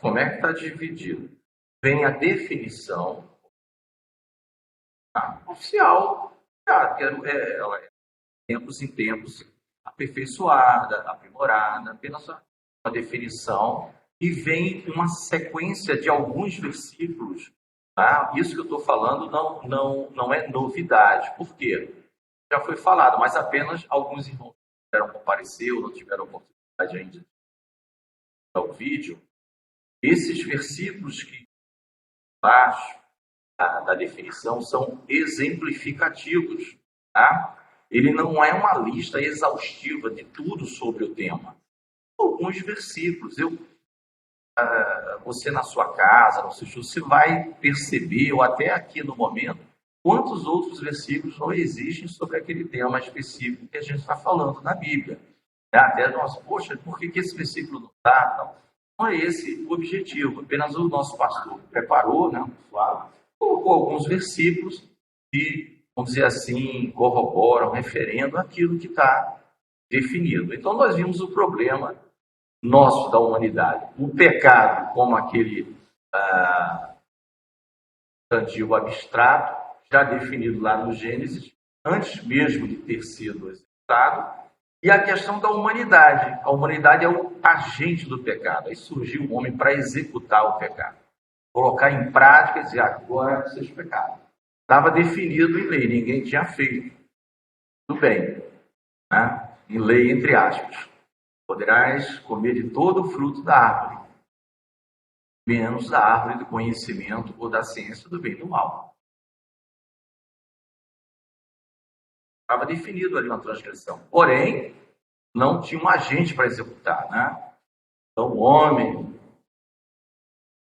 Como é que está dividido? Vem a definição oficial, ela é tempos em tempos aperfeiçoada, aprimorada, apenas uma definição, e vem uma sequência de alguns versículos. Tá? Isso que eu estou falando não é novidade. Por quê? Já foi falado, mas apenas alguns irmãos tiveram comparecer ou não tiveram oportunidade ainda de ver o vídeo. Esses versículos que abaixo da definição são exemplificativos. Tá? Ele não é uma lista exaustiva de tudo sobre o tema. Alguns versículos. Você na sua casa, no seu estudo, você vai perceber, ou até aqui no momento, quantos outros versículos não existem sobre aquele tema específico que a gente está falando na Bíblia. Até nós, poxa, por que esse versículo não está? Não é esse o objetivo. Apenas o nosso pastor preparou, né, colocou alguns versículos que, vamos dizer assim, corroboram, referendo aquilo que está definido. Então, nós vimos o problema nosso, da humanidade. O pecado, como aquele antigo abstrato, já definido lá no Gênesis, antes mesmo de ter sido executado, e a questão da humanidade. A humanidade é o agente do pecado. Aí surgiu o homem para executar o pecado, colocar em prática e dizer, agora vocês pecaram. Estava definido em lei, ninguém tinha feito. Tudo bem, né? Em lei, entre aspas. Poderás comer de todo o fruto da árvore, menos da árvore do conhecimento ou da ciência do bem e do mal. Estava definido ali uma transgressão. Porém, não tinha um agente para executar, né? Então, o homem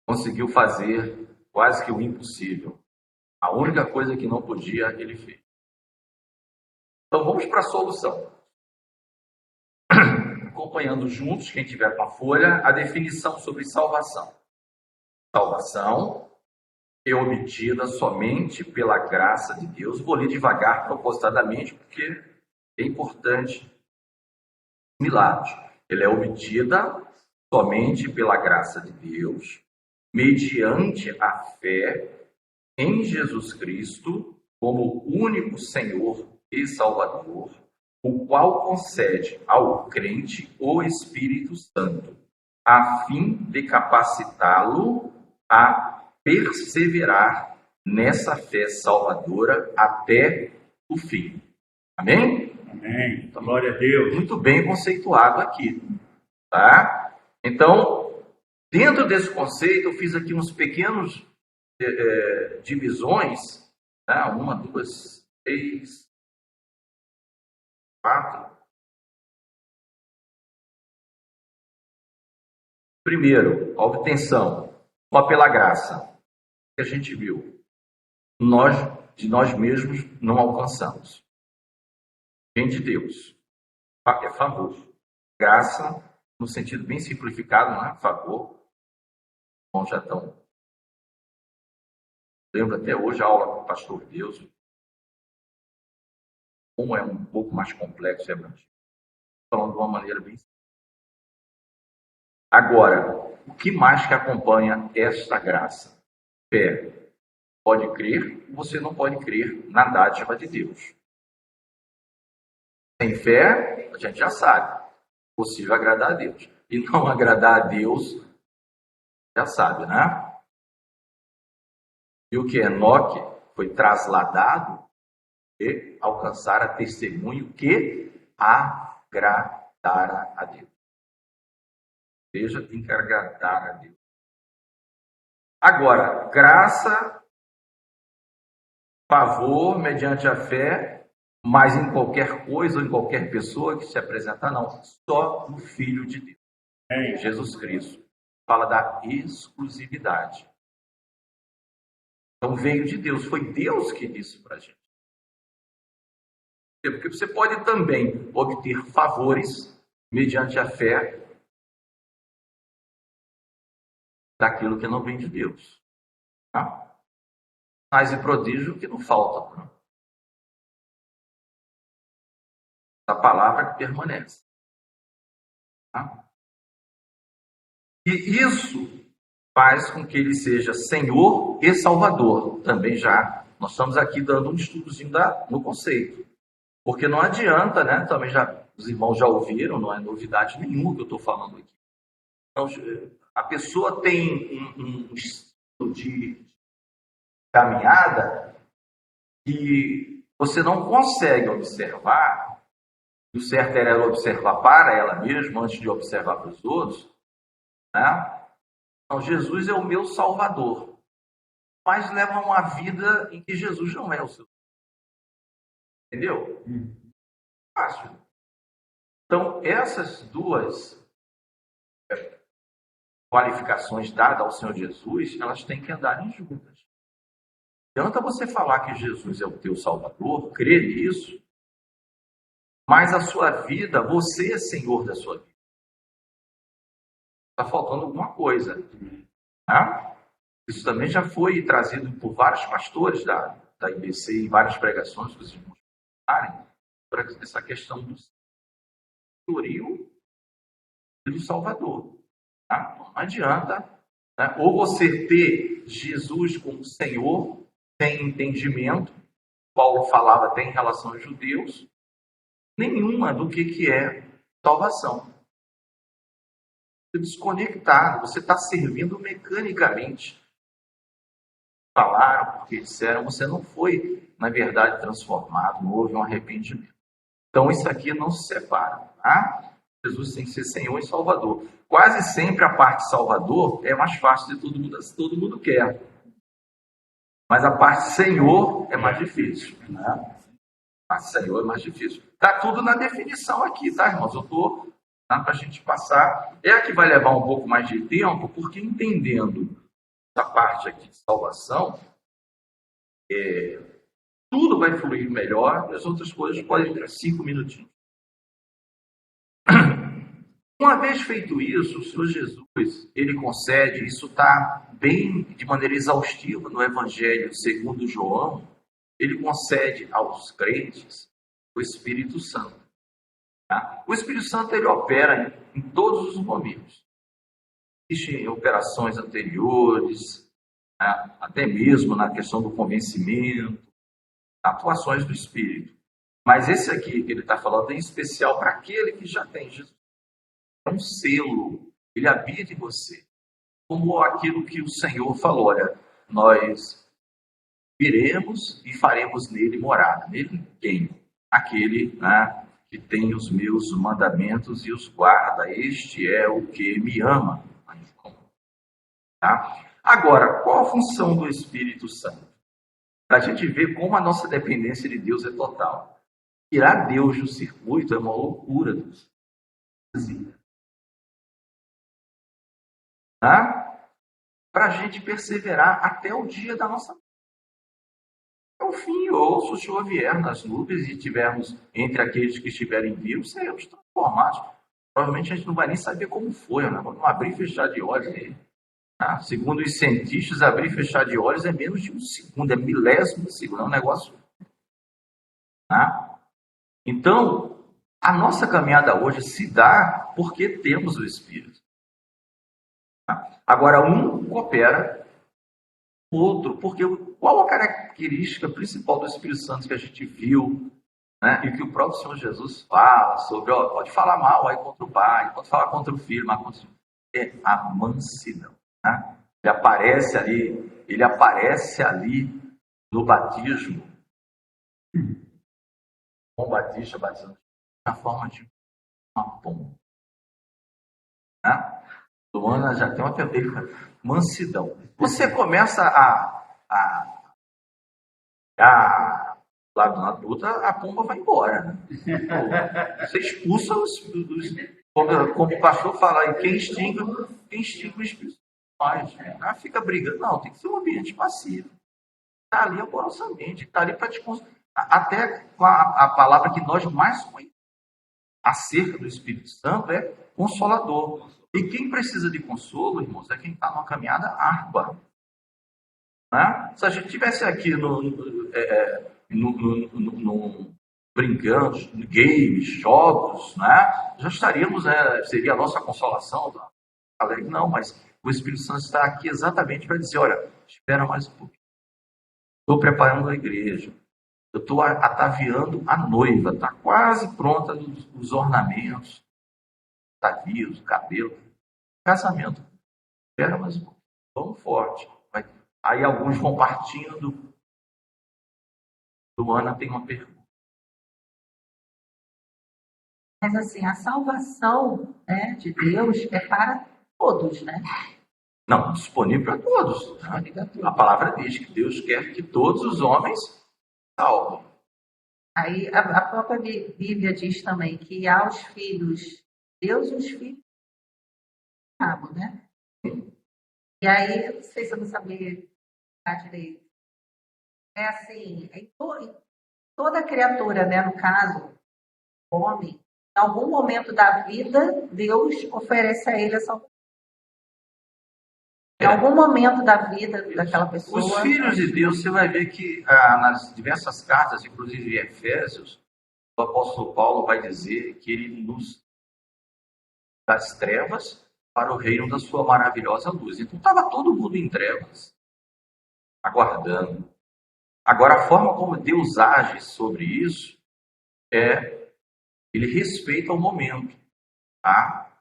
conseguiu fazer quase que o impossível. A única coisa que não podia, ele fez. Então, vamos para a solução. Acompanhando juntos, quem tiver com a folha, a definição sobre salvação. Salvação é obtida somente pela graça de Deus. Vou ler devagar, propositadamente, porque é importante assimilarmos. Ela é obtida somente pela graça de Deus, mediante a fé em Jesus Cristo, como único Senhor e Salvador, o qual concede ao crente o Espírito Santo, a fim de capacitá-lo a perseverar nessa fé salvadora até o fim. Amém? Amém. Glória a Deus. Muito bem conceituado aqui. Tá? Então, dentro desse conceito, eu fiz aqui uns pequenos divisões. Tá? 1, 2, 3, 4. Primeiro, a obtenção, só pela graça, que a gente viu. Nós, de nós mesmos, não alcançamos. Vem de Deus. É favor. Graça, no sentido bem simplificado, não é? Favor. Bom, já estão. Lembro até hoje a aula com o pastor Deus. Como é um pouco mais complexo, é abrangente. Falando de uma maneira bem simples. Agora, o que mais que acompanha esta graça? Fé. Pode crer, você não pode crer na dádiva de Deus. Sem fé, a gente já sabe, é possível agradar a Deus. E não agradar a Deus, já sabe, né? E o que Enoque foi trasladado e alcançar a testemunho que agradara a Deus. Seja, tem que agradar a Deus. Agora, graça, favor, mediante a fé, mas em qualquer coisa ou em qualquer pessoa que se apresenta, não. Só no Filho de Deus, Jesus Cristo. Fala da exclusividade. Então veio de Deus, foi Deus que disse para a gente. Porque você pode também obter favores mediante a fé daquilo que não vem de Deus. Tá? Mas e prodígio que não falta. Não? A palavra que permanece. Tá? E isso faz com que ele seja Senhor e Salvador. Também já, nós estamos aqui dando um estudozinho no conceito. Porque não adianta, né? Também os irmãos já ouviram, não é novidade nenhuma que eu estou falando aqui. Então, a pessoa tem um estilo de caminhada que você não consegue observar. O certo era ela observar para ela mesma antes de observar para os outros, né? Então, Jesus é o meu Salvador, mas leva uma vida em que Jesus não é o seu. Entendeu? Fácil. Então, essas duas qualificações dadas ao Senhor Jesus, elas têm que andar juntas. Não adianta você falar que Jesus é o teu Salvador, crer nisso, mas a sua vida, você é Senhor da sua vida. Está faltando alguma coisa. Tá? Isso também já foi trazido por vários pastores da IBC em várias pregações que os irmãos falarem, para essa questão do senhorio e do Salvador. Tá? Não adianta, né? Ou você ter Jesus como Senhor, sem entendimento, Paulo falava até em relação aos judeus, nenhuma do que é salvação. Desconectado, você está servindo mecanicamente. Falaram, porque disseram, você não foi, na verdade, transformado, não houve um arrependimento. Então, isso aqui não se separa. Tá? Jesus tem que ser Senhor e Salvador. Quase sempre a parte Salvador é mais fácil de todo mundo quer. Mas a parte Senhor é mais difícil. Né? A Senhor é mais difícil. Está tudo na definição aqui, tá, irmãos? Eu estou para a gente passar. É a que vai levar um pouco mais de tempo, porque entendendo essa parte aqui de salvação, tudo vai fluir melhor, e as outras coisas podem durar 5 minutinhos. Uma vez feito isso, o Senhor Jesus, ele concede, isso está bem de maneira exaustiva no Evangelho segundo João, ele concede aos crentes o Espírito Santo. Tá? O Espírito Santo ele opera em todos os momentos. Existem operações anteriores, né? Até mesmo na questão do convencimento, atuações do Espírito. Mas esse aqui que ele está falando é em especial para aquele que já tem Jesus. É um selo, ele habita em você. Como aquilo que o Senhor falou, olha, nós viremos e faremos nele morada. Nele quem? Aquele, né, que tem os meus mandamentos e os guarda. Este é o que me ama. Tá? Agora, qual a função do Espírito Santo? Para a gente ver como a nossa dependência de Deus é total. Tirar Deus do circuito é uma loucura. Tá? Para a gente perseverar até o dia da nossa morte. Ao fim, ou se o Senhor vier nas nuvens e tivermos entre aqueles que estiverem vivos, seremos transformados. Provavelmente a gente não vai nem saber como foi, né? Vamos abrir e fechar de olhos aí. Tá? Segundo os cientistas, abrir e fechar de olhos é menos de um segundo, é milésimo de segundo, é um negócio. Tá? Então, a nossa caminhada hoje se dá porque temos o Espírito. Tá? Agora, um coopera, o outro, porque qual a característica principal do Espírito Santo que a gente viu, né? E que o próprio Senhor Jesus fala sobre, ó, pode falar mal aí contra o pai, pode falar contra o filho, mas contra é a mansidão. Né? Ele aparece ali no batismo. João Batista batizando na forma de uma pomba. Né? Luana já tem uma mansidão. Você começa lá na luta, a pomba vai embora. Né? Você expulsa como o pastor fala, quem extingue o espírito. Fica brigando. Não, tem que ser um ambiente passivo. Está ali amorosamente, está ali para te até a palavra que nós mais conhecemos acerca do Espírito Santo é consolador. E quem precisa de consolo, irmãos, é quem está numa caminhada árdua. Né? Se a gente estivesse aqui brincando, games, jogos, né? Já estaríamos, seria a nossa consolação. Falei, não, mas o Espírito Santo está aqui exatamente para dizer, olha, espera mais um pouquinho. Estou preparando a igreja. Eu estou ataviando a noiva. Está quase pronta os ornamentos, atavios, o cabelo. Casamento. Espera mais um pouquinho. Vamos forte. Aí alguns vão partindo. Luana tem uma pergunta. Mas assim, a salvação, né, de Deus é para todos, né? Não, disponível para todos. A palavra diz que Deus quer que todos os homens salvem. Aí a própria Bíblia diz também que aos filhos, Deus os filhos amam, né? E aí, eu não sei se eu vou saber direito. É assim, toda criatura, né, no caso, o homem, em algum momento da vida, Deus oferece a ele a salvação. Em algum momento da vida daquela pessoa. Os filhos de Deus, você vai ver que nas diversas cartas, inclusive em Efésios, o apóstolo Paulo vai dizer que ele nos das trevas para o reino da sua maravilhosa luz. Então estava todo mundo em trevas, aguardando. Agora, a forma como Deus age sobre isso ele respeita o momento. Tá?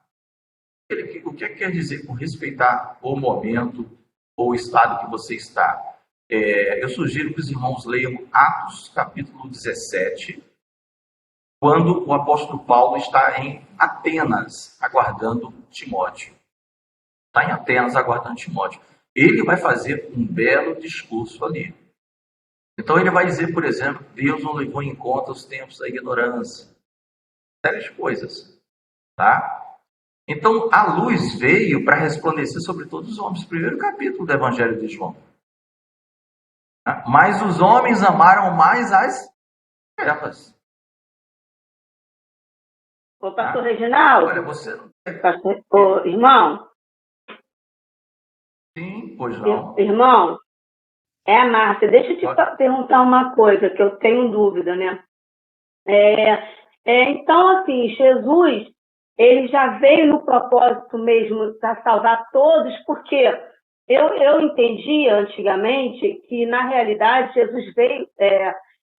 O que quer dizer com respeitar o momento ou o estado que você está? Eu sugiro que os irmãos leiam Atos, capítulo 17, quando o apóstolo Paulo está em Atenas, aguardando Timóteo. Está em Atenas, aguardando Timóteo. Ele vai fazer um belo discurso ali. Então ele vai dizer, por exemplo, Deus não levou em conta os tempos da ignorância. Sérias coisas. Tá? Então, a luz veio para resplandecer sobre todos os homens. Primeiro capítulo do Evangelho de João. Mas os homens amaram mais as trevas. Ô, pastor Reginaldo. Olha, você não tem... Ô, irmão. Sim, pois não. Irmão, Márcia, deixa eu te perguntar uma coisa que eu tenho dúvida, né? Então, assim, Jesus... ele já veio no propósito mesmo para salvar todos, porque eu entendia antigamente que, na realidade, Jesus veio,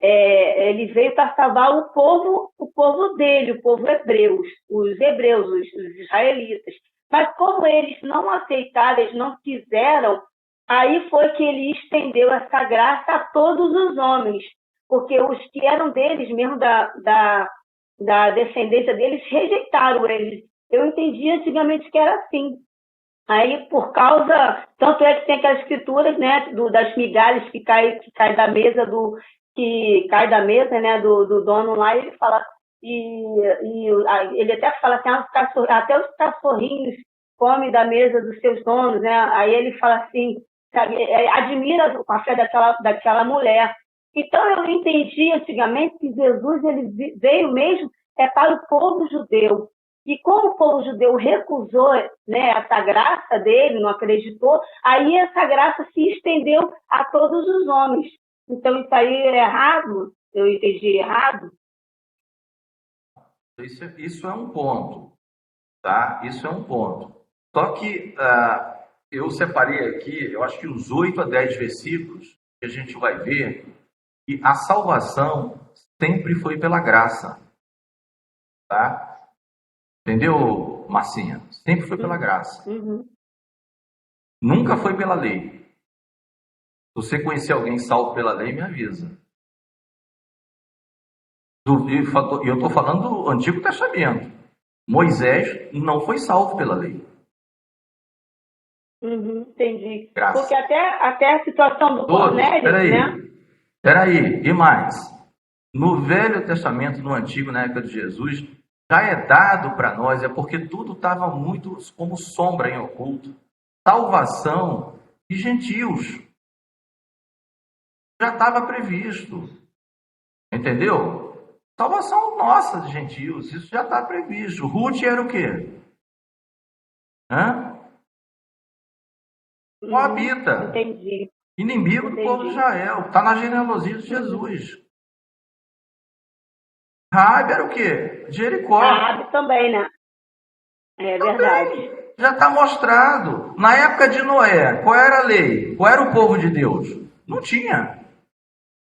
ele veio para salvar o povo dele, o povo hebreu, os hebreus, os israelitas. Mas como eles não aceitaram, eles não quiseram, aí foi que ele estendeu essa graça a todos os homens, porque os que eram deles mesmo, da descendência deles, rejeitaram eles. Eu entendi antigamente que era assim. Aí, por causa... Tanto é que tem aquelas escrituras, né, das migalhas que cai da mesa né, do dono lá, e ele fala... ele até fala assim, até os cachorrinhos comem da mesa dos seus donos, né? Aí ele fala assim, sabe, admira a fé daquela mulher. Então, eu entendi antigamente que Jesus ele veio mesmo para o povo judeu. E como o povo judeu recusou, né, essa graça dele, não acreditou, aí essa graça se estendeu a todos os homens. Então, isso aí é errado? Eu entendi errado? Isso é um ponto. Tá? Isso é um ponto. Só que eu separei aqui, eu acho que uns 8 a 10 versículos que a gente vai ver. E a salvação sempre foi pela graça. Tá? Entendeu, Marcinha? Sempre foi pela graça. Uhum. Nunca foi pela lei. Se você conhecer alguém salvo pela lei, me avisa. E eu estou falando do Antigo Testamento. Moisés não foi salvo pela lei. Entendi. Graça. Porque até a situação do Cornélio, né? Peraí, e mais? No Velho Testamento, no Antigo, na época de Jesus, já é dado para nós, porque tudo estava muito como sombra em oculto. Salvação de gentios. Já estava previsto. Entendeu? Salvação nossa de gentios, isso já está previsto. Ruth era o quê? Moabita. Entendi. Inimigo do povo de Israel. Está na genealogia de Jesus. Raabe era o quê? Jericó. Raabe também, né? É verdade. Já está mostrado. Na época de Noé, qual era a lei? Qual era o povo de Deus? Não tinha.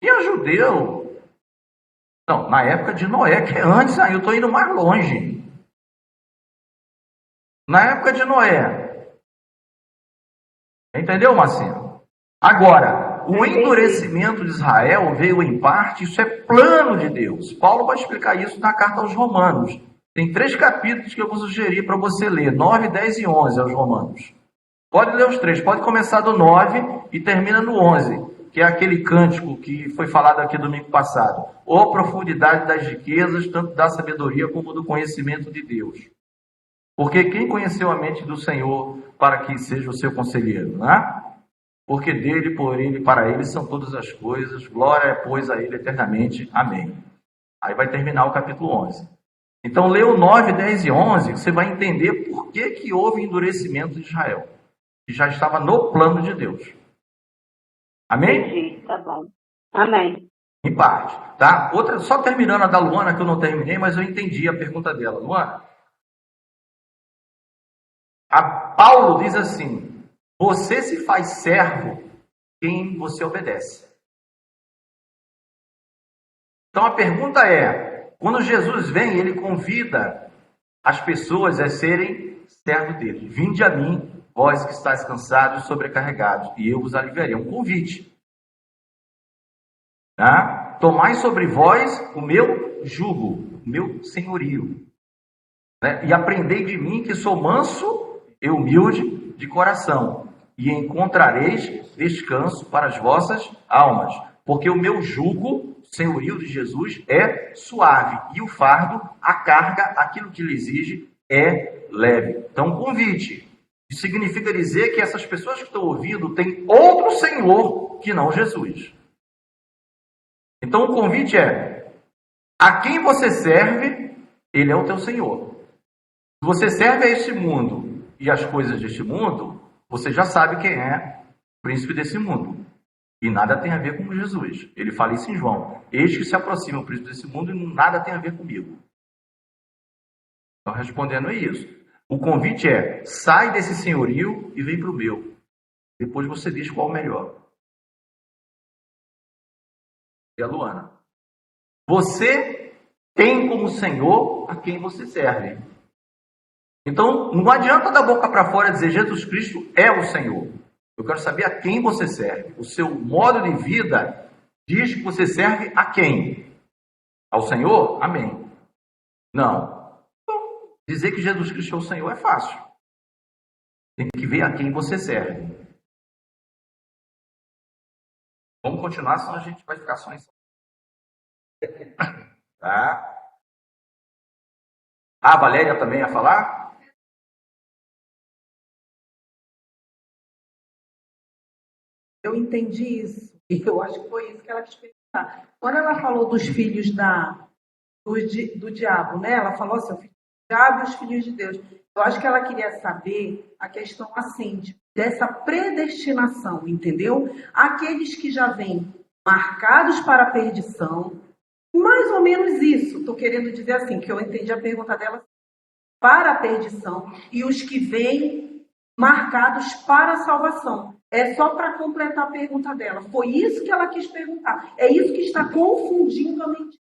Tinha judeu. Não, na época de Noé, que é antes, eu estou indo mais longe. Na época de Noé. Entendeu, Marcinho? Agora, o endurecimento de Israel veio em parte, isso é plano de Deus. Paulo vai explicar isso na carta aos Romanos. Tem 3 capítulos que eu vou sugerir para você ler, 9, 10 e 11 aos Romanos. Pode ler os 3, pode começar do 9 e termina no 11, que é aquele cântico que foi falado aqui domingo passado. Ó profundidade das riquezas, tanto da sabedoria como do conhecimento de Deus. Porque quem conheceu a mente do Senhor para que seja o seu conselheiro, né? Porque dele, por ele, para ele são todas as coisas, glória, pois, a ele eternamente. Amém. Aí vai terminar o capítulo 11. Então, lê o 9, 10 e 11, você vai entender por que houve endurecimento de Israel, que já estava no plano de Deus. Amém? Entendi, tá bom. Amém. Em parte, tá? Outra, só terminando a da Luana, que eu não terminei, mas eu entendi a pergunta dela. Luana, Paulo diz assim, você se faz servo quem você obedece. Então, a pergunta é, quando Jesus vem, ele convida as pessoas a serem servos dele. Vinde a mim, vós que estáis cansados e sobrecarregados, e eu vos aliviarei. É um convite. Tá? Tomai sobre vós o meu jugo, o meu senhorio. Né? E aprendei de mim que sou manso e humilde de coração, e encontrareis descanso para as vossas almas. Porque o meu jugo, o senhorio de Jesus, é suave. E o fardo, a carga, aquilo que ele exige, é leve. Então, convite. Isso significa dizer que essas pessoas que estão ouvindo têm outro Senhor que não Jesus. Então, o convite é, a quem você serve, ele é o teu Senhor. Se você serve a este mundo e as coisas deste mundo, você já sabe quem é o príncipe desse mundo. E nada tem a ver com Jesus. Ele fala isso em João. Eis que se aproxima o príncipe desse mundo e nada tem a ver comigo. Então, respondendo a isso. O convite é, sai desse senhorio e vem para o meu. Depois você diz qual o melhor. E a Luana. Você tem como Senhor a quem você serve. Então, não adianta da boca para fora dizer Jesus Cristo é o Senhor. Eu quero saber a quem você serve. O seu modo de vida diz que você serve a quem? Ao Senhor? Amém. Não. Então, dizer que Jesus Cristo é o Senhor é fácil. Tem que ver a quem você serve. Vamos continuar, senão a gente vai ficar só em... Tá? A Valéria também ia falar? Eu entendi isso, e eu acho que foi isso que ela quis perguntar. Quando ela falou dos filhos do diabo, né? Ela falou assim, o filho do diabo e os filhos de Deus. Eu acho que ela queria saber a questão assim, dessa predestinação, entendeu? Aqueles que já vêm marcados para a perdição, mais ou menos isso. Estou querendo dizer assim, que eu entendi a pergunta dela, para a perdição, e os que vêm marcados para a salvação. É só para completar a pergunta dela. Foi isso que ela quis perguntar. É isso que está confundindo a mente.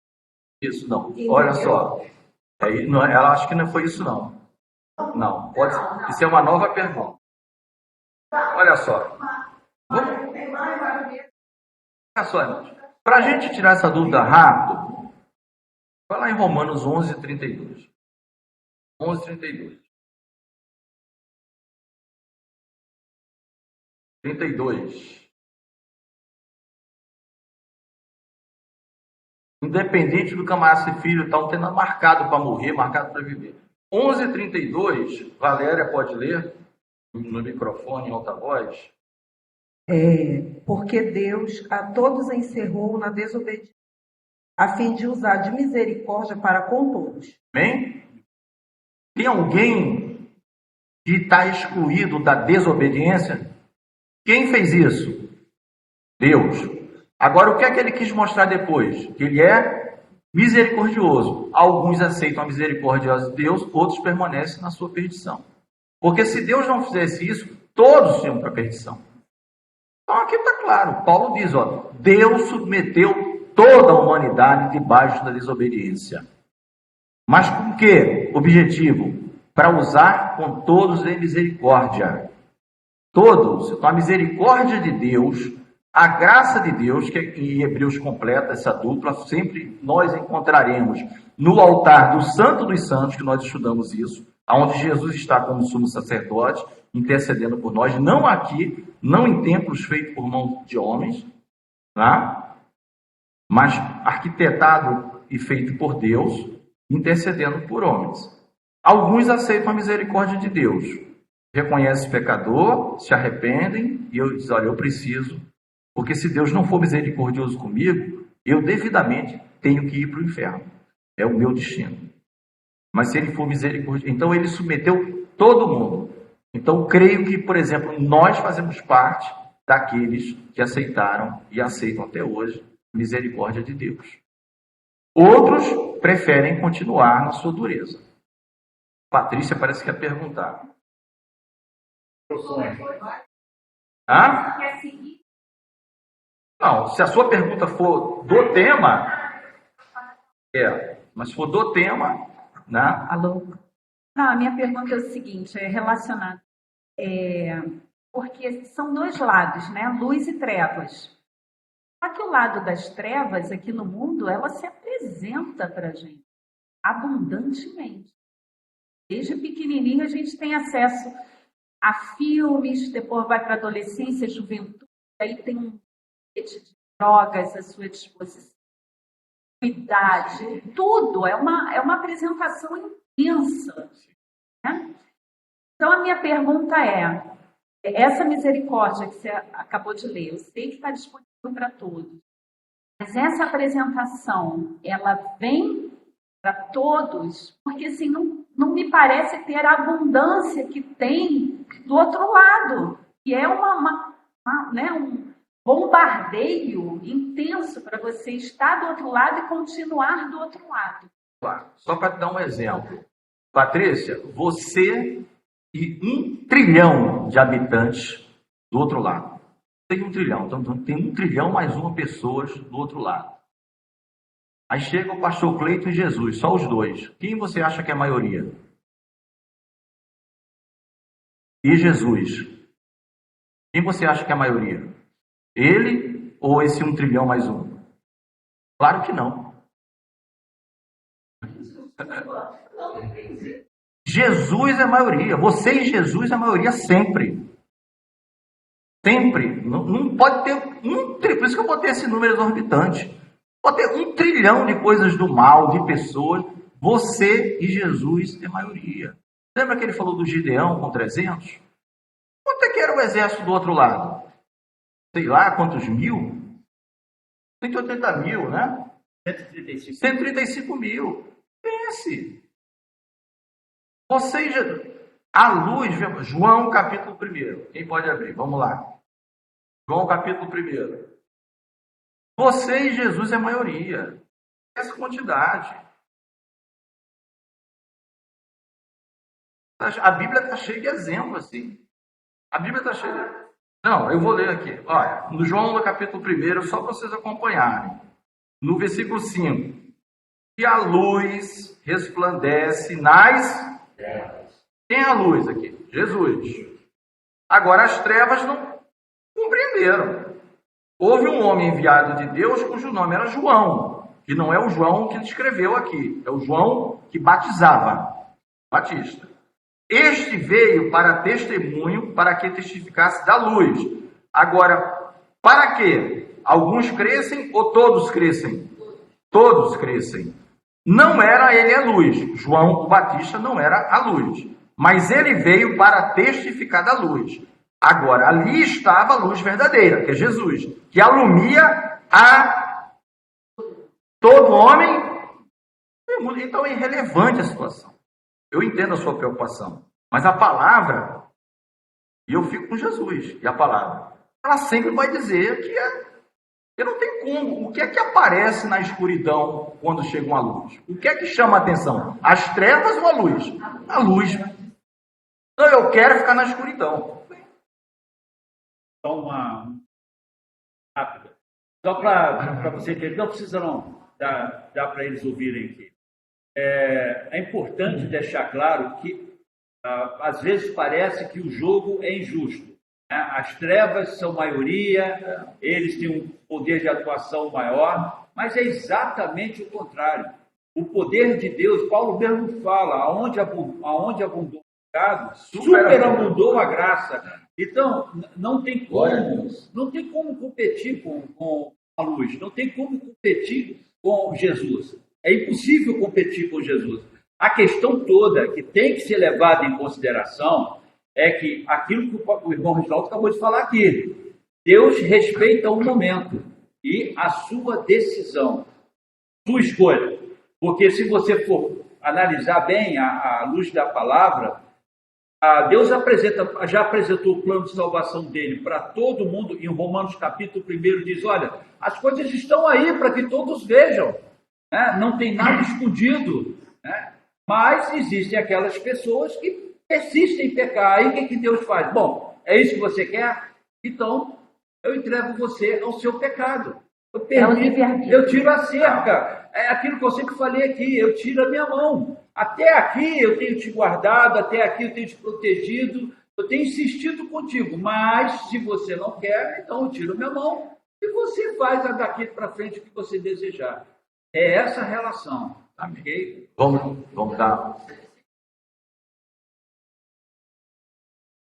Isso não. Entendeu? Olha só. Ela acha que não foi isso não. Não. Pode, isso é uma nova pergunta. Olha só. Olha só. Para a gente tirar essa dúvida rápido, vai lá em Romanos 11, 32. 11, 32. 32. Independente do camarada ser filho e tal, tendo marcado para morrer, marcado para viver. 11:32, Valéria pode ler no microfone em alta voz. Porque Deus a todos encerrou na desobediência, a fim de usar de misericórdia para com todos. Amém? Tem alguém que está excluído da desobediência? Quem fez isso? Deus. Agora, o que é que ele quis mostrar depois? Que ele é misericordioso. Alguns aceitam a misericórdia de Deus, outros permanecem na sua perdição. Porque se Deus não fizesse isso, todos iam para a perdição. Então aqui está claro, Paulo diz, ó, Deus submeteu toda a humanidade debaixo da desobediência. Mas com que objetivo? Para usar com todos em misericórdia. Todos, com a misericórdia de Deus, a graça de Deus, que em Hebreus completa essa dupla, sempre nós encontraremos no altar do Santo dos Santos, que nós estudamos isso, onde Jesus está como sumo sacerdote, intercedendo por nós, não aqui, não em templos feitos por mãos de homens, tá? Mas arquitetado e feito por Deus, intercedendo por homens. Alguns aceitam a misericórdia de Deus, reconhecem o pecador, se arrependem, e eu digo, olha, eu preciso, porque se Deus não for misericordioso comigo, eu devidamente tenho que ir para o inferno. É o meu destino. Mas se ele for misericordioso, então ele submeteu todo mundo. Então creio que, por exemplo, nós fazemos parte daqueles que aceitaram e aceitam até hoje a misericórdia de Deus. Outros preferem continuar na sua dureza. Patrícia parece que quer perguntar. Hã? Não, se a sua pergunta for do tema, mas se for do tema, né? Alô? Não, a minha pergunta é o seguinte, é relacionada, porque são dois lados, né? Luz e trevas. Só que o lado das trevas aqui no mundo, ela se apresenta para a gente abundantemente. Desde pequenininho a gente tem acesso a filmes, depois vai para a adolescência, juventude, aí tem um monte de drogas à sua disposição, idade, tudo, é uma apresentação intensa. Né? Então a minha pergunta é, essa misericórdia que você acabou de ler, eu sei que está disponível para todos, mas essa apresentação, ela vem para todos, porque assim, não me parece ter a abundância que tem do outro lado, que é um bombardeio intenso para você estar do outro lado e continuar do outro lado. Claro. Só para te dar um exemplo. Patrícia, você e 1 trilhão de habitantes do outro lado. Tem 1 trilhão, então tem 1 trilhão mais uma pessoas do outro lado. Aí chega o pastor Cleito e Jesus, só os dois. Quem você acha que é a maioria? E Jesus? Quem você acha que é a maioria? Ele ou esse 1 trilhão mais um? Claro que não. Jesus é a maioria. Você e Jesus é a maioria sempre. Sempre. Não pode ter por isso que eu botei esse número exorbitante. Pode ter 1 trilhão de coisas do mal, de pessoas. Você e Jesus é a maioria. Lembra que ele falou do Gideão com 300? Quanto é que era o exército do outro lado? Sei lá quantos mil? 180 mil, né? 135 mil. Pense. Você e Jesus. A luz, João capítulo 1. Quem pode abrir? Vamos lá. João capítulo 1. Você e Jesus é a maioria. Essa quantidade. A Bíblia está cheia de exemplos assim. A Bíblia está cheia de... Não, eu vou ler aqui. Olha, no João no capítulo 1, só para vocês acompanharem. No versículo 5. E a luz resplandece nas... Quem é a luz aqui? Jesus. Agora as trevas não compreenderam. Houve um homem enviado de Deus cujo nome era João, que não é o João que escreveu aqui, é o João que batizava, Batista. Este veio para testemunho, para que testificasse da luz. Agora, para quê? Alguns crescem ou todos crescem? Todos crescem. Não era ele a luz. João o Batista não era a luz. Mas ele veio para testificar da luz. Agora, ali estava a luz verdadeira, que é Jesus, que alumia a todo homem. Então é irrelevante a situação. Eu entendo a sua preocupação. Mas a palavra, e eu fico com Jesus, e a palavra, ela sempre vai dizer que não tem como. O que é que aparece na escuridão quando chega uma luz? O que é que chama a atenção? As trevas ou a luz? A luz. Não, eu quero ficar na escuridão. Só uma rápida. Só para você entender, não precisa não, dá para eles ouvirem aqui. É importante deixar claro que às vezes parece que o jogo é injusto. Né? As trevas são maioria, eles têm um poder de atuação maior, mas é exatamente o contrário. O poder de Deus, Paulo mesmo fala, aonde abundou o pecado, superabundou a graça. Então, não tem como competir com a luz, não tem como competir com Jesus. É impossível competir com Jesus. A questão toda que tem que ser levada em consideração é que aquilo que o irmão Reginaldo acabou de falar aqui, Deus respeita o momento e a sua decisão, sua escolha. Porque se você for analisar bem à luz da palavra, Deus já apresentou o plano de salvação dele para todo mundo. Em Romanos capítulo 1 diz, olha, as coisas estão aí para que todos vejam, né? Não tem nada escondido, né? Mas existem aquelas pessoas que persistem em pecar. Aí o que Deus faz? Bom, é isso que você quer? Então, eu entrego você ao seu pecado. Eu tiro a cerca. É aquilo que eu sempre falei aqui, eu tiro a minha mão. Até aqui eu tenho te guardado, até aqui eu tenho te protegido, eu tenho insistido contigo, mas se você não quer, então eu tiro a minha mão e você faz daqui para frente o que você desejar. É essa relação, ok? Vamos dar.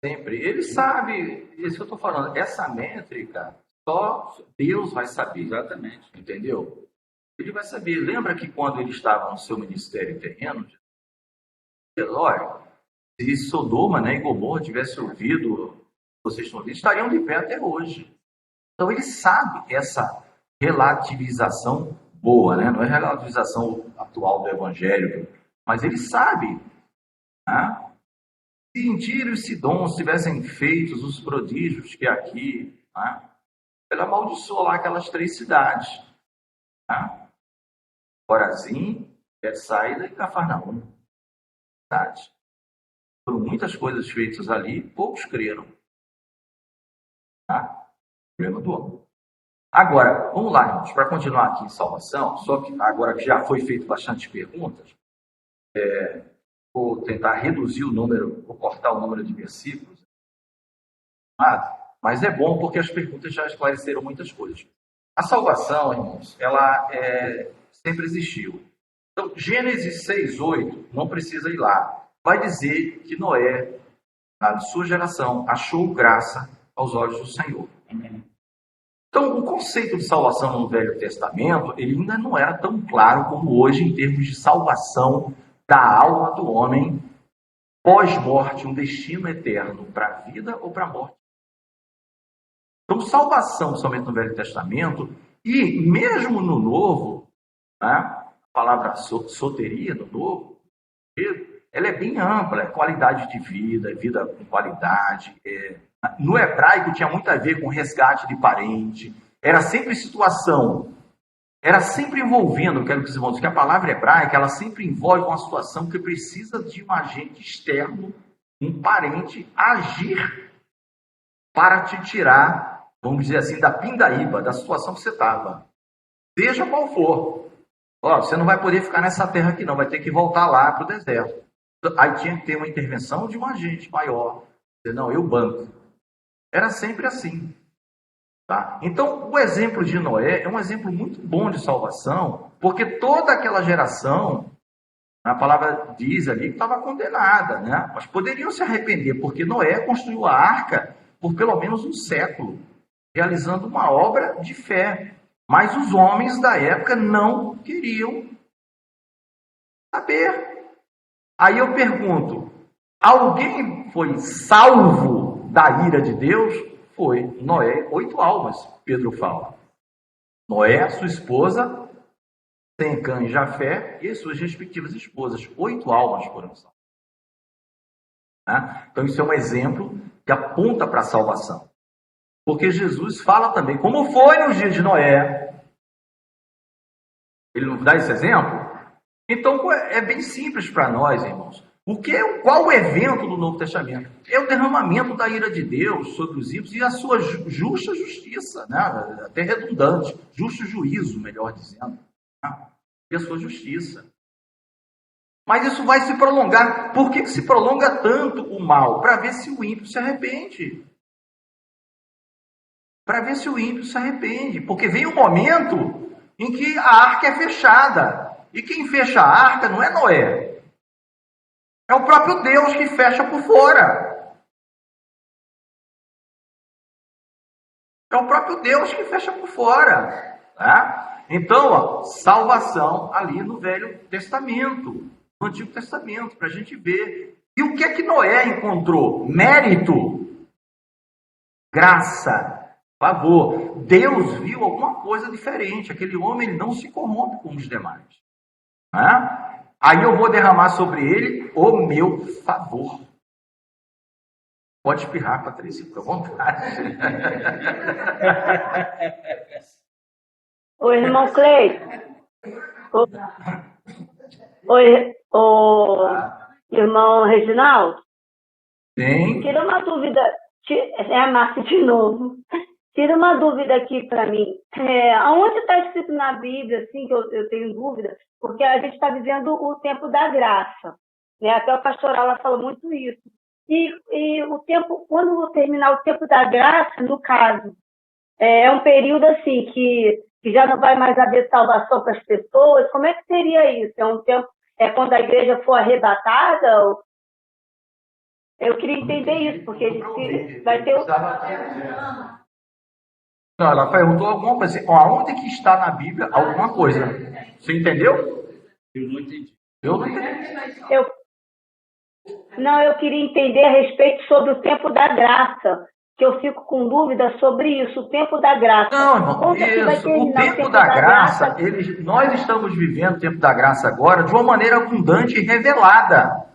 Sempre. Ele sabe, isso que eu estou falando, essa métrica, só Deus vai saber. Exatamente. Entendeu? Ele vai saber. Lembra que quando ele estava no seu ministério terreno, olha, se Sodoma, né, e Gomorra tivesse ouvido, vocês estão ouvindo, estariam de pé até hoje. Então ele sabe essa relativização boa, né? Não é relativização atual do evangelho, mas ele sabe, né? Se em Tiro e Sidom tivessem feito os prodígios que aqui, né? Ele amaldiçoou lá aquelas 3 cidades, né? Corazim, Betsaida e Cafarnaum. Foram muitas coisas feitas ali, poucos creram. Tá? Problema do homem. Agora, vamos lá, irmãos, para continuar aqui em salvação, só que agora que já foi feito bastante perguntas, vou tentar reduzir o número, vou cortar o número de versículos, mas é bom porque as perguntas já esclareceram muitas coisas. A salvação, irmãos, ela sempre existiu. Então, Gênesis 6:8, não precisa ir lá, vai dizer que Noé, na sua geração, achou graça aos olhos do Senhor. Então, o conceito de salvação no Velho Testamento, ele ainda não era tão claro como hoje em termos de salvação da alma do homem pós-morte, um destino eterno para a vida ou para a morte. Então, salvação somente no Velho Testamento e mesmo no Novo, né, a palavra soteria no Novo, ela é bem ampla, é qualidade de vida, vida com qualidade. No hebraico tinha muito a ver com resgate de parente, era sempre situação, era sempre envolvendo, quero dizer, que a palavra hebraica, ela sempre envolve uma situação que precisa de um agente externo, um parente, agir para te tirar, vamos dizer assim, da pindaíba, da situação que você estava. Seja qual for. Você não vai poder ficar nessa terra aqui não, vai ter que voltar lá para o deserto. Aí tinha que ter uma intervenção de um agente maior. Não, eu banco. Era sempre assim. Tá? Então, o exemplo de Noé é um exemplo muito bom de salvação, porque toda aquela geração, a palavra diz ali que estava condenada, né? Mas poderiam se arrepender, porque Noé construiu a arca por pelo menos um século, realizando uma obra de fé. Mas os homens da época não queriam saber. Aí eu pergunto, alguém foi salvo da ira de Deus? Foi Noé, 8 almas, Pedro fala. Noé, sua esposa, Sem, Cã e Jafé e suas respectivas esposas. 8 almas foram salvas. Então isso é um exemplo que aponta para a salvação. Porque Jesus fala também, como foi nos dias de Noé. Ele nos dá esse exemplo? Então é bem simples para nós, irmãos. Qual o evento do Novo Testamento? É o derramamento da ira de Deus sobre os ímpios e a sua justa justiça, né? Até redundante, justo juízo, melhor dizendo, né? E a sua justiça. Mas isso vai se prolongar. Por que se prolonga tanto o mal? Para ver se o ímpio se arrepende. Para ver se o ímpio se arrepende. Porque vem um momento em que a arca é fechada. E quem fecha a arca não é Noé. É o próprio Deus que fecha por fora. É o próprio Deus que fecha por fora. Tá? Então, ó, salvação ali no Velho Testamento. No Antigo Testamento, para a gente ver. E o que é que Noé encontrou? Mérito. Graça. Favor. Deus viu alguma coisa diferente. Aquele homem ele não se corrompe como os demais. Né? Aí eu vou derramar sobre ele o meu favor. Pode espirrar, Patrícia, fica à vontade. Oi, irmão Cleiton. Oi, irmão Reginaldo. Sim. Tira uma dúvida. É a Márcia de novo. Tira uma dúvida aqui para mim. Aonde está escrito na Bíblia, assim, que eu tenho dúvida, porque a gente está vivendo o tempo da graça. Né? Até o pastor Aula falou muito isso. E o tempo, quando terminar o tempo da graça, no caso, é um período assim que já não vai mais haver salvação para as pessoas. Como é que seria isso? É um tempo, quando a igreja for arrebatada? Eu queria entender isso, porque vai ter Não, ela perguntou alguma coisa assim, aonde que está na Bíblia alguma coisa? Você entendeu? Eu não entendi. Eu não entendi. Eu queria entender a respeito sobre o tempo da graça, que eu fico com dúvida sobre isso, o tempo da graça. Não, irmão, isso, o tempo da graça, nós estamos vivendo o tempo da graça agora de uma maneira abundante e revelada,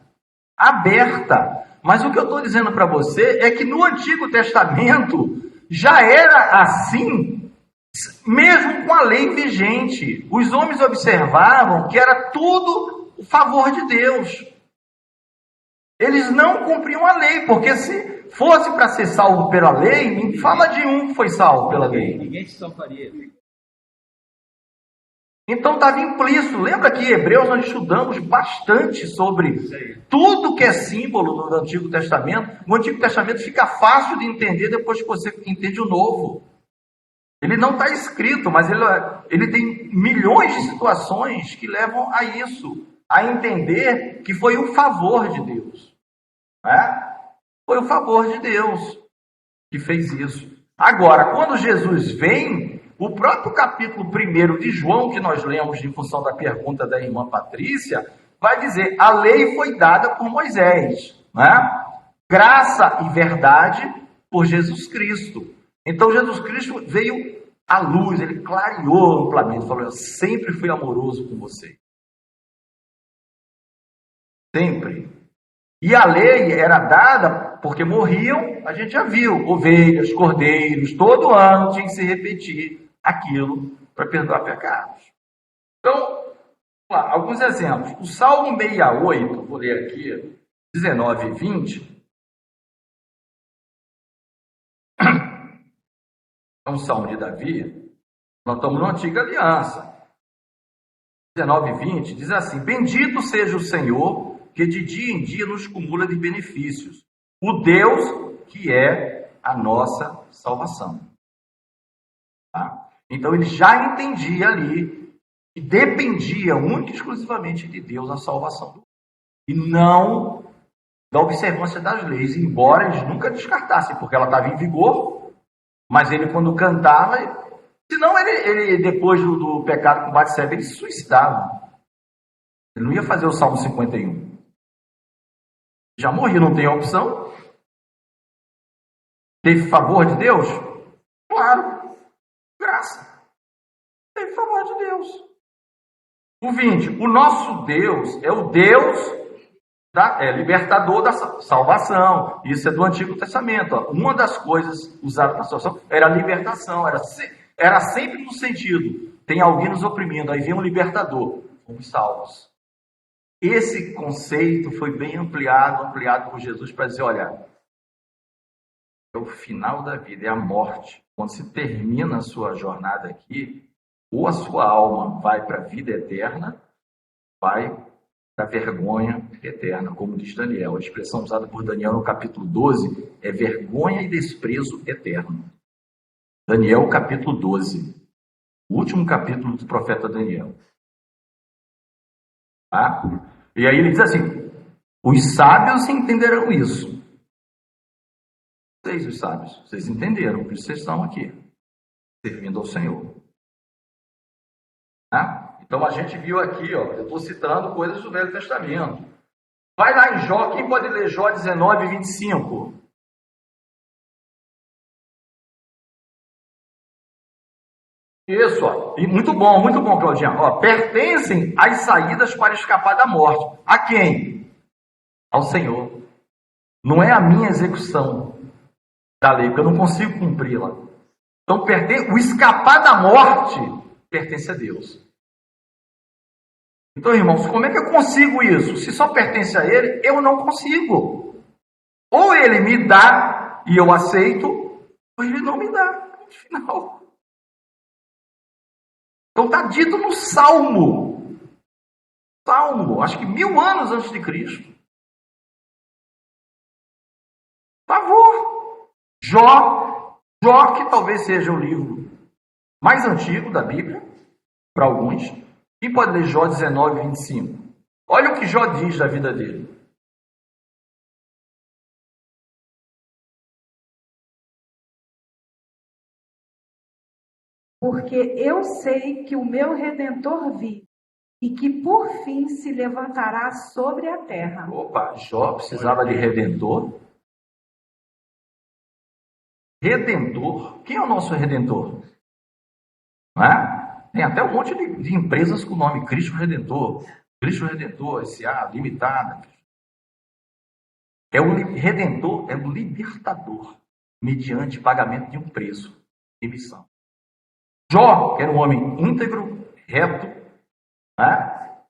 aberta. Mas o que eu estou dizendo para você é que no Antigo Testamento já era assim, mesmo com a lei vigente. Os homens observavam que era tudo o favor de Deus. Eles não cumpriam a lei, porque se fosse para ser salvo pela lei, fala de um que foi salvo pela lei. Ninguém se salvaria. Então estava implícito. Lembra que em Hebreus nós estudamos bastante sobre tudo que é símbolo no Antigo Testamento. O Antigo Testamento fica fácil de entender depois que você entende o Novo. Ele não está escrito, mas ele tem milhões de situações que levam a isso, a entender que foi o favor de Deus. Né? Foi o favor de Deus que fez isso. Agora, quando Jesus vem, o próprio capítulo 1 de João, que nós lemos em função da pergunta da irmã Patrícia, vai dizer, a lei foi dada por Moisés, né? Graça e verdade por Jesus Cristo. Então Jesus Cristo veio à luz, ele clareou amplamente, falou, eu sempre fui amoroso com você. Sempre. E a lei era dada porque morriam, a gente já viu, ovelhas, cordeiros, todo ano tinha que se repetir aquilo para perdoar pecados. Então, alguns exemplos. O Salmo 68, vou ler aqui, 19 e 20. É um salmo de Davi. Nós estamos na antiga aliança. 19 e 20 diz assim: bendito seja o Senhor, que de dia em dia nos cumula de benefícios. O Deus que é a nossa salvação. Tá? Então ele já entendia ali que dependia única e exclusivamente de Deus a salvação do mundo. E não da observância das leis, embora eles nunca descartassem, porque ela estava em vigor, mas ele quando cantava, senão ele depois do pecado com Batseba, ele se suicidava. Ele não ia fazer o Salmo 51. Já morri, não tem opção? Teve favor de Deus? Claro. Graça. Teve favor de Deus. O 20. O nosso Deus é o Deus libertador da salvação. Isso é do Antigo Testamento. Ó. Uma das coisas usadas para a salvação era a libertação. Era sempre no sentido, tem alguém nos oprimindo, aí vem um libertador. Fomos salvos. esse conceito foi bem ampliado por Jesus para dizer, olha, é o final da vida, é a morte. Quando se termina a sua jornada aqui, ou a sua alma vai para a vida eterna, vai para a vergonha eterna, como diz Daniel. A expressão usada por Daniel no capítulo 12 é vergonha e desprezo eterno. Daniel, capítulo 12. O último capítulo do profeta Daniel. Tá? E aí ele diz assim, os sábios entenderão isso. Vocês, os sábios, vocês entenderam, por isso vocês estão aqui, servindo ao Senhor. Tá? Então a gente viu aqui, ó, eu estou citando coisas do Velho Testamento. Vai lá em Jó, quem pode ler Jó 19, 25? Isso, ó. E muito bom, Claudinha. Ó, pertencem às saídas para escapar da morte. A quem? Ao Senhor. Não é a minha execução da lei, porque eu não consigo cumpri-la. Então, o escapar da morte pertence a Deus. Então, irmãos, como é que eu consigo isso? Se só pertence a Ele, eu não consigo. Ou Ele me dá e eu aceito, ou Ele não me dá. No final. Então está dito no Salmo, acho que 1000 anos antes de Cristo. Por favor, Jó, que talvez seja o livro mais antigo da Bíblia, para alguns. Quem pode ler Jó 19, 25? Olha o que Jó diz da vida dele. Porque eu sei que o meu Redentor vive e que por fim se levantará sobre a terra. Opa, Jó precisava de Redentor. Redentor? Quem é o nosso Redentor? Não é? Tem até um monte de empresas com o nome Cristo Redentor, S.A., Limitada. O Redentor é o libertador, mediante pagamento de um preço, remissão. Jó, que era um homem íntegro, reto, né?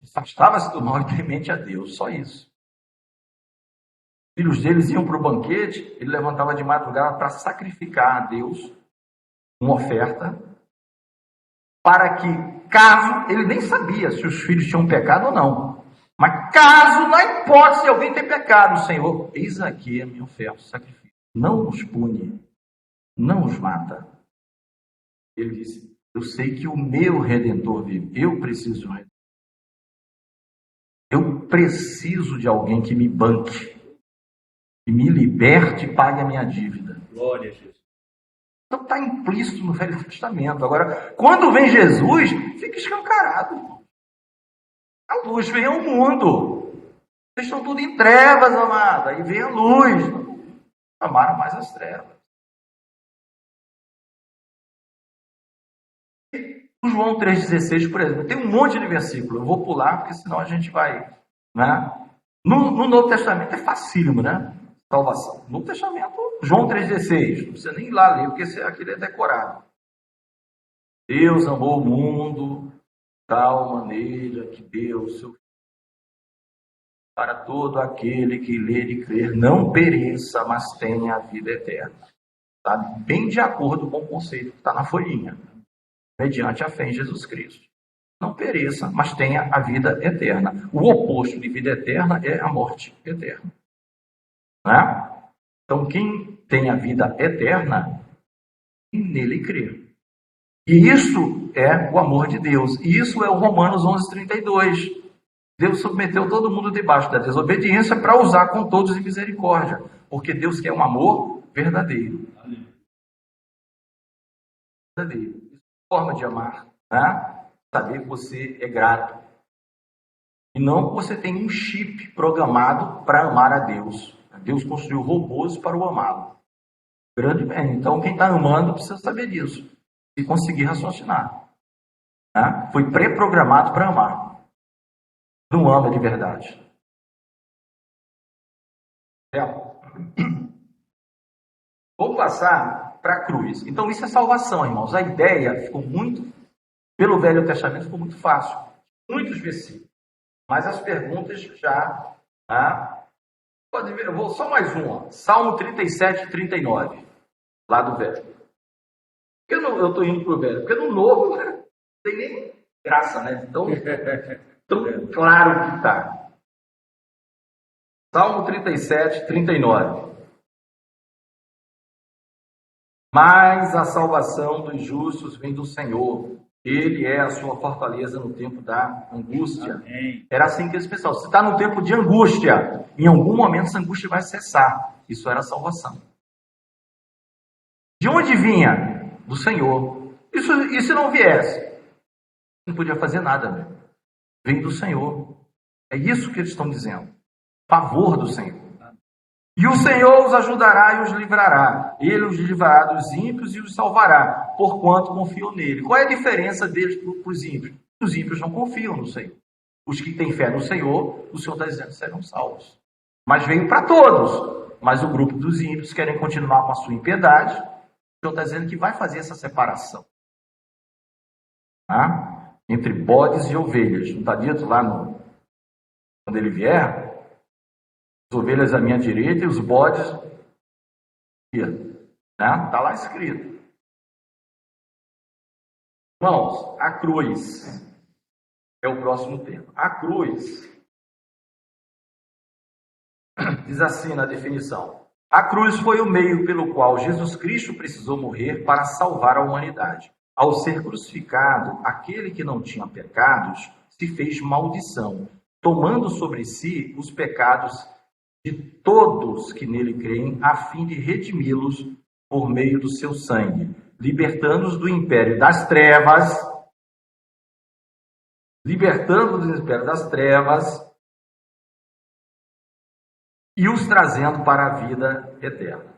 Afastava-se do mal e temente a Deus, só isso. Os filhos deles iam para o banquete, ele levantava de madrugada para sacrificar a Deus uma oferta, para que, caso, ele nem sabia se os filhos tinham pecado ou não, mas caso, na hipótese de alguém ter pecado, Senhor, eis aqui a minha oferta, sacrifício. Não os pune, não os mata. Ele disse, eu sei que o meu Redentor vive. Eu preciso de um Redentor. Eu preciso de alguém que me banque, que me liberte e pague a minha dívida. Glória a Jesus. Então está implícito no Velho Testamento. Agora, quando vem Jesus, fica escancarado. A luz vem ao mundo. Vocês estão tudo em trevas, amada. Aí vem a luz. Amaram mais as trevas. O João 3,16, por exemplo, tem um monte de versículo. Eu vou pular, porque senão a gente vai... Né? No Novo Testamento é facílimo, né? Salvação. No Novo Testamento, João 3,16. Não precisa nem ir lá ler, porque aquele é decorado. Deus amou o mundo de tal maneira que deu o seu Filho para todo aquele que lê e crer, não pereça, mas tenha a vida eterna. Está bem de acordo com o conceito que está na folhinha. Mediante a fé em Jesus Cristo. Não pereça, mas tenha a vida eterna. O oposto de vida eterna é a morte eterna. Né? Então, quem tem a vida eterna, nele crê. E isso é o amor de Deus. E isso é o Romanos 11:32. Deus submeteu todo mundo debaixo da desobediência para usar com todos em misericórdia. Porque Deus quer um amor verdadeiro. Verdadeiro. Forma de amar, né? Saber que você é grato. E não que você tem um chip programado para amar a Deus. Deus construiu robôs para o amá-lo. Grande bem. Então, quem está amando precisa saber disso. E conseguir raciocinar. Né? Foi pré-programado para amar. Não ama de verdade. Vou passar para a cruz. Então, isso é salvação, irmãos. A ideia ficou muito, pelo Velho Testamento, ficou muito fácil. Muitos versículos. Mas as perguntas já... Pode ver, eu vou só mais uma. Salmo 37 e 39, lá do Velho. Por que eu estou indo para o Velho? Porque no Novo não tem nem graça, né? Tão claro que está. Salmo 37, 39. Mas a salvação dos justos vem do Senhor. Ele é a sua fortaleza no tempo da angústia. Amém. Era assim que eles pensavam. Se está no tempo de angústia, em algum momento essa angústia vai cessar. Isso era a salvação. De onde vinha? Do Senhor. E se não viesse? Não podia fazer nada, mesmo. Vem do Senhor. É isso que eles estão dizendo. Favor do Senhor. E o Senhor os ajudará e os livrará. Ele os livrará dos ímpios e os salvará, porquanto confiam nele. Qual é a diferença deles para os ímpios? Os ímpios não confiam no Senhor. Os que têm fé no Senhor, o Senhor está dizendo, serão salvos. Mas veio para todos. Mas o grupo dos ímpios querem continuar com a sua impiedade. O Senhor está dizendo que vai fazer essa separação. Entre bodes e ovelhas. Não está dito lá quando ele vier? As ovelhas à minha direita e os bodes à esquerda. Está lá escrito. Irmãos, a cruz é o próximo tema. A cruz diz assim na definição: a cruz foi o meio pelo qual Jesus Cristo precisou morrer para salvar a humanidade. Ao ser crucificado, aquele que não tinha pecados se fez maldição, tomando sobre si os pecados de todos que nele creem, a fim de redimi-los por meio do seu sangue, libertando-os do império das trevas, e os trazendo para a vida eterna.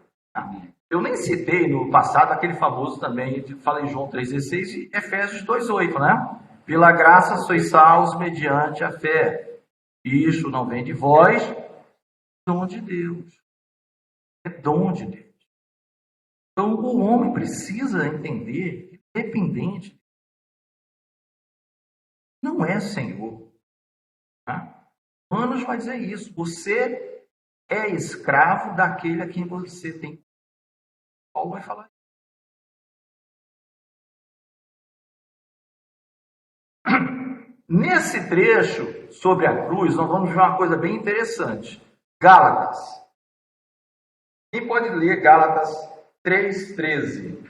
Eu nem citei no passado aquele famoso também, falei João 3,16 e Efésios 2,8, né? Pela graça sois salvos mediante a fé. Isto não vem de vós, dom de Deus. É dom de Deus. Então o homem precisa entender, dependente, não é Senhor. Romanos vai dizer isso. Você é escravo daquele a quem você tem. Paulo vai falar. Nesse trecho sobre a cruz, nós vamos ver uma coisa bem interessante. Gálatas. Quem pode ler Gálatas 3,13?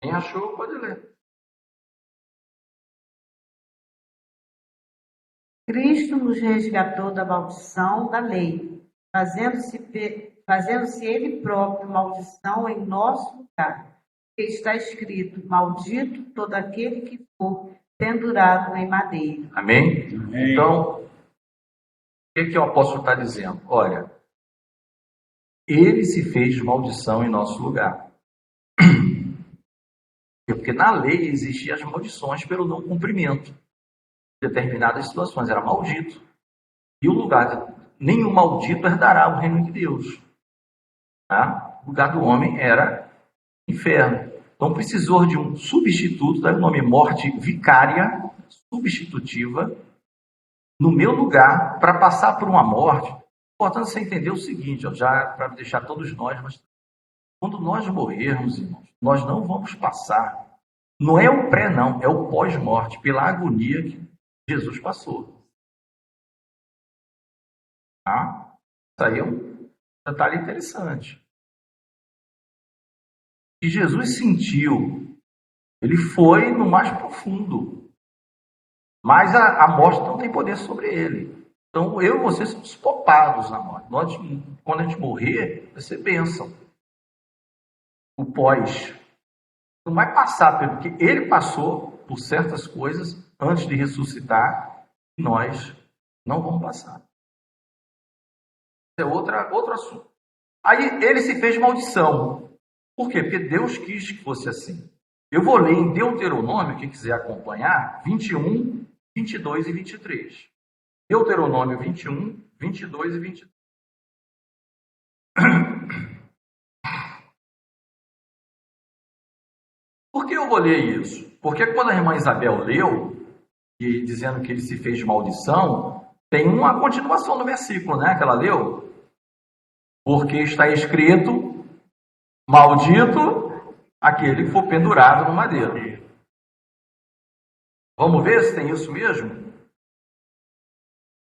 Quem achou, pode ler. Cristo nos resgatou da maldição da lei, fazendo-se Ele próprio maldição em nosso lugar. Que está escrito: maldito todo aquele que for pendurado em madeira. Amém? Amém. Então, o que o apóstolo está dizendo? Olha, ele se fez maldição em nosso lugar. Porque na lei existiam as maldições pelo não cumprimento de determinadas situações. Era maldito. E o lugar, nenhum maldito herdará o reino de Deus. O lugar do homem era inferno. Então precisou de um substituto, daí o nome morte vicária, substitutiva, no meu lugar, para passar por uma morte. Importante você entender o seguinte, já para deixar todos nós, mas quando nós morrermos, irmãos, nós não vamos passar. Não é o pré, não, é o pós-morte, pela agonia que Jesus passou. Isso aí é um detalhe interessante. E Jesus sentiu, ele foi no mais profundo, mas a morte não tem poder sobre ele. Então eu e você somos poupados na morte. Quando a gente morrer, vai ser bênção. O pós não vai passar pelo que ele passou por certas coisas antes de ressuscitar, e nós não vamos passar. É outro assunto. Aí ele se fez maldição. Por quê? Porque Deus quis que fosse assim. Eu vou ler em Deuteronômio, quem quiser acompanhar, 21, 22 e 23. Deuteronômio 21, 22 e 23. Por que eu vou ler isso? Porque quando a irmã Isabel leu, e dizendo que ele se fez de maldição, tem uma continuação no versículo, né, que ela leu. Porque está escrito, maldito aquele que for pendurado no madeiro. Vamos ver se tem isso mesmo?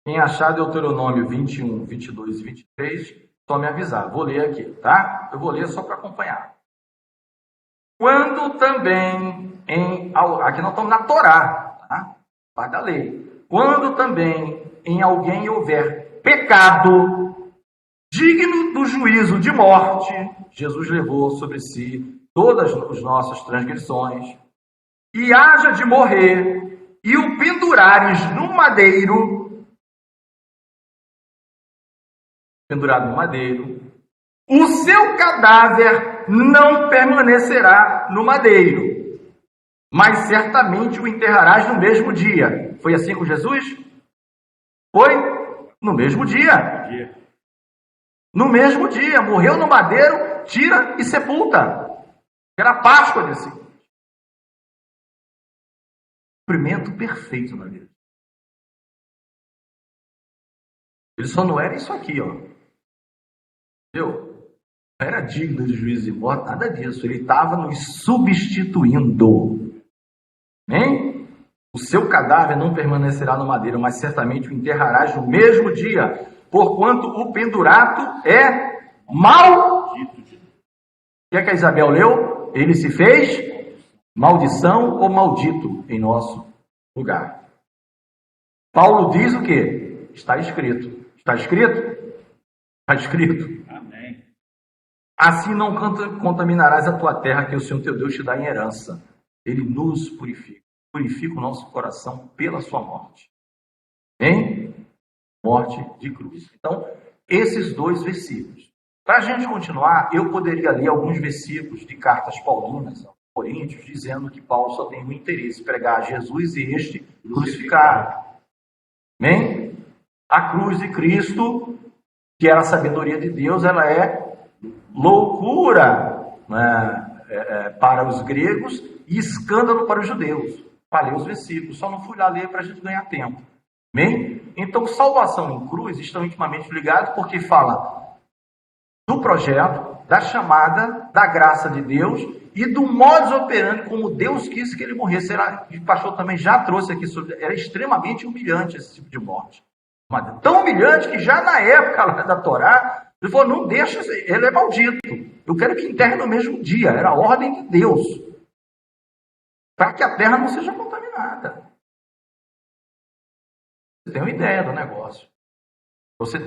Quem achar Deuteronômio 21, 22 e 23, só me avisar. Vou ler aqui, tá? Eu vou ler só para acompanhar. Quando também, aqui nós estamos na Torá, tá? Parte da lei. Quando também em alguém houver pecado digno do juízo de morte, Jesus levou sobre si todas as nossas transgressões, e haja de morrer, e o pendurares no madeiro, pendurado no madeiro, o seu cadáver não permanecerá no madeiro, mas certamente o enterrarás no mesmo dia. Foi assim com Jesus? Foi no mesmo dia. No mesmo dia, morreu no madeiro, tira e sepulta. Era a Páscoa desse. Cumprimento perfeito na vida. Ele só não era isso aqui, ó. Entendeu? Não era digno de juízo de morte, nada disso. Ele estava nos substituindo. Amém? O seu cadáver não permanecerá no madeiro, mas certamente o enterrarás no mesmo dia, porquanto o pendurato é maldito. O que é que a Isabel leu? Ele se fez maldição ou maldito em nosso lugar. Paulo diz o quê? Está escrito. Está escrito? Está escrito. Amém. Assim não contaminarás a tua terra que o Senhor teu Deus te dá em herança. Ele nos purifica. Purifica o nosso coração pela sua morte. Em morte de cruz. Então, esses dois versículos. Para a gente continuar, eu poderia ler alguns versículos de cartas paulinas aos Coríntios, dizendo que Paulo só tem um interesse, pregar a Jesus e este crucificado. Amém? A cruz de Cristo, que era a sabedoria de Deus, ela é loucura, né, para os gregos e escândalo para os judeus. Falei os versículos, só não fui lá ler para a gente ganhar tempo. Amém? Então, salvação e cruz estão intimamente ligados porque fala do projeto, da chamada, da graça de Deus e do modus operandi como Deus quis que ele morresse. O pastor também já trouxe aqui sobre. Era extremamente humilhante esse tipo de morte. Mas tão humilhante que já na época lá da Torá, ele falou: não deixa, ele é maldito. Eu quero que enterre no mesmo dia. Era a ordem de Deus. Para que a terra não seja contaminada. Você tem uma ideia do negócio. Você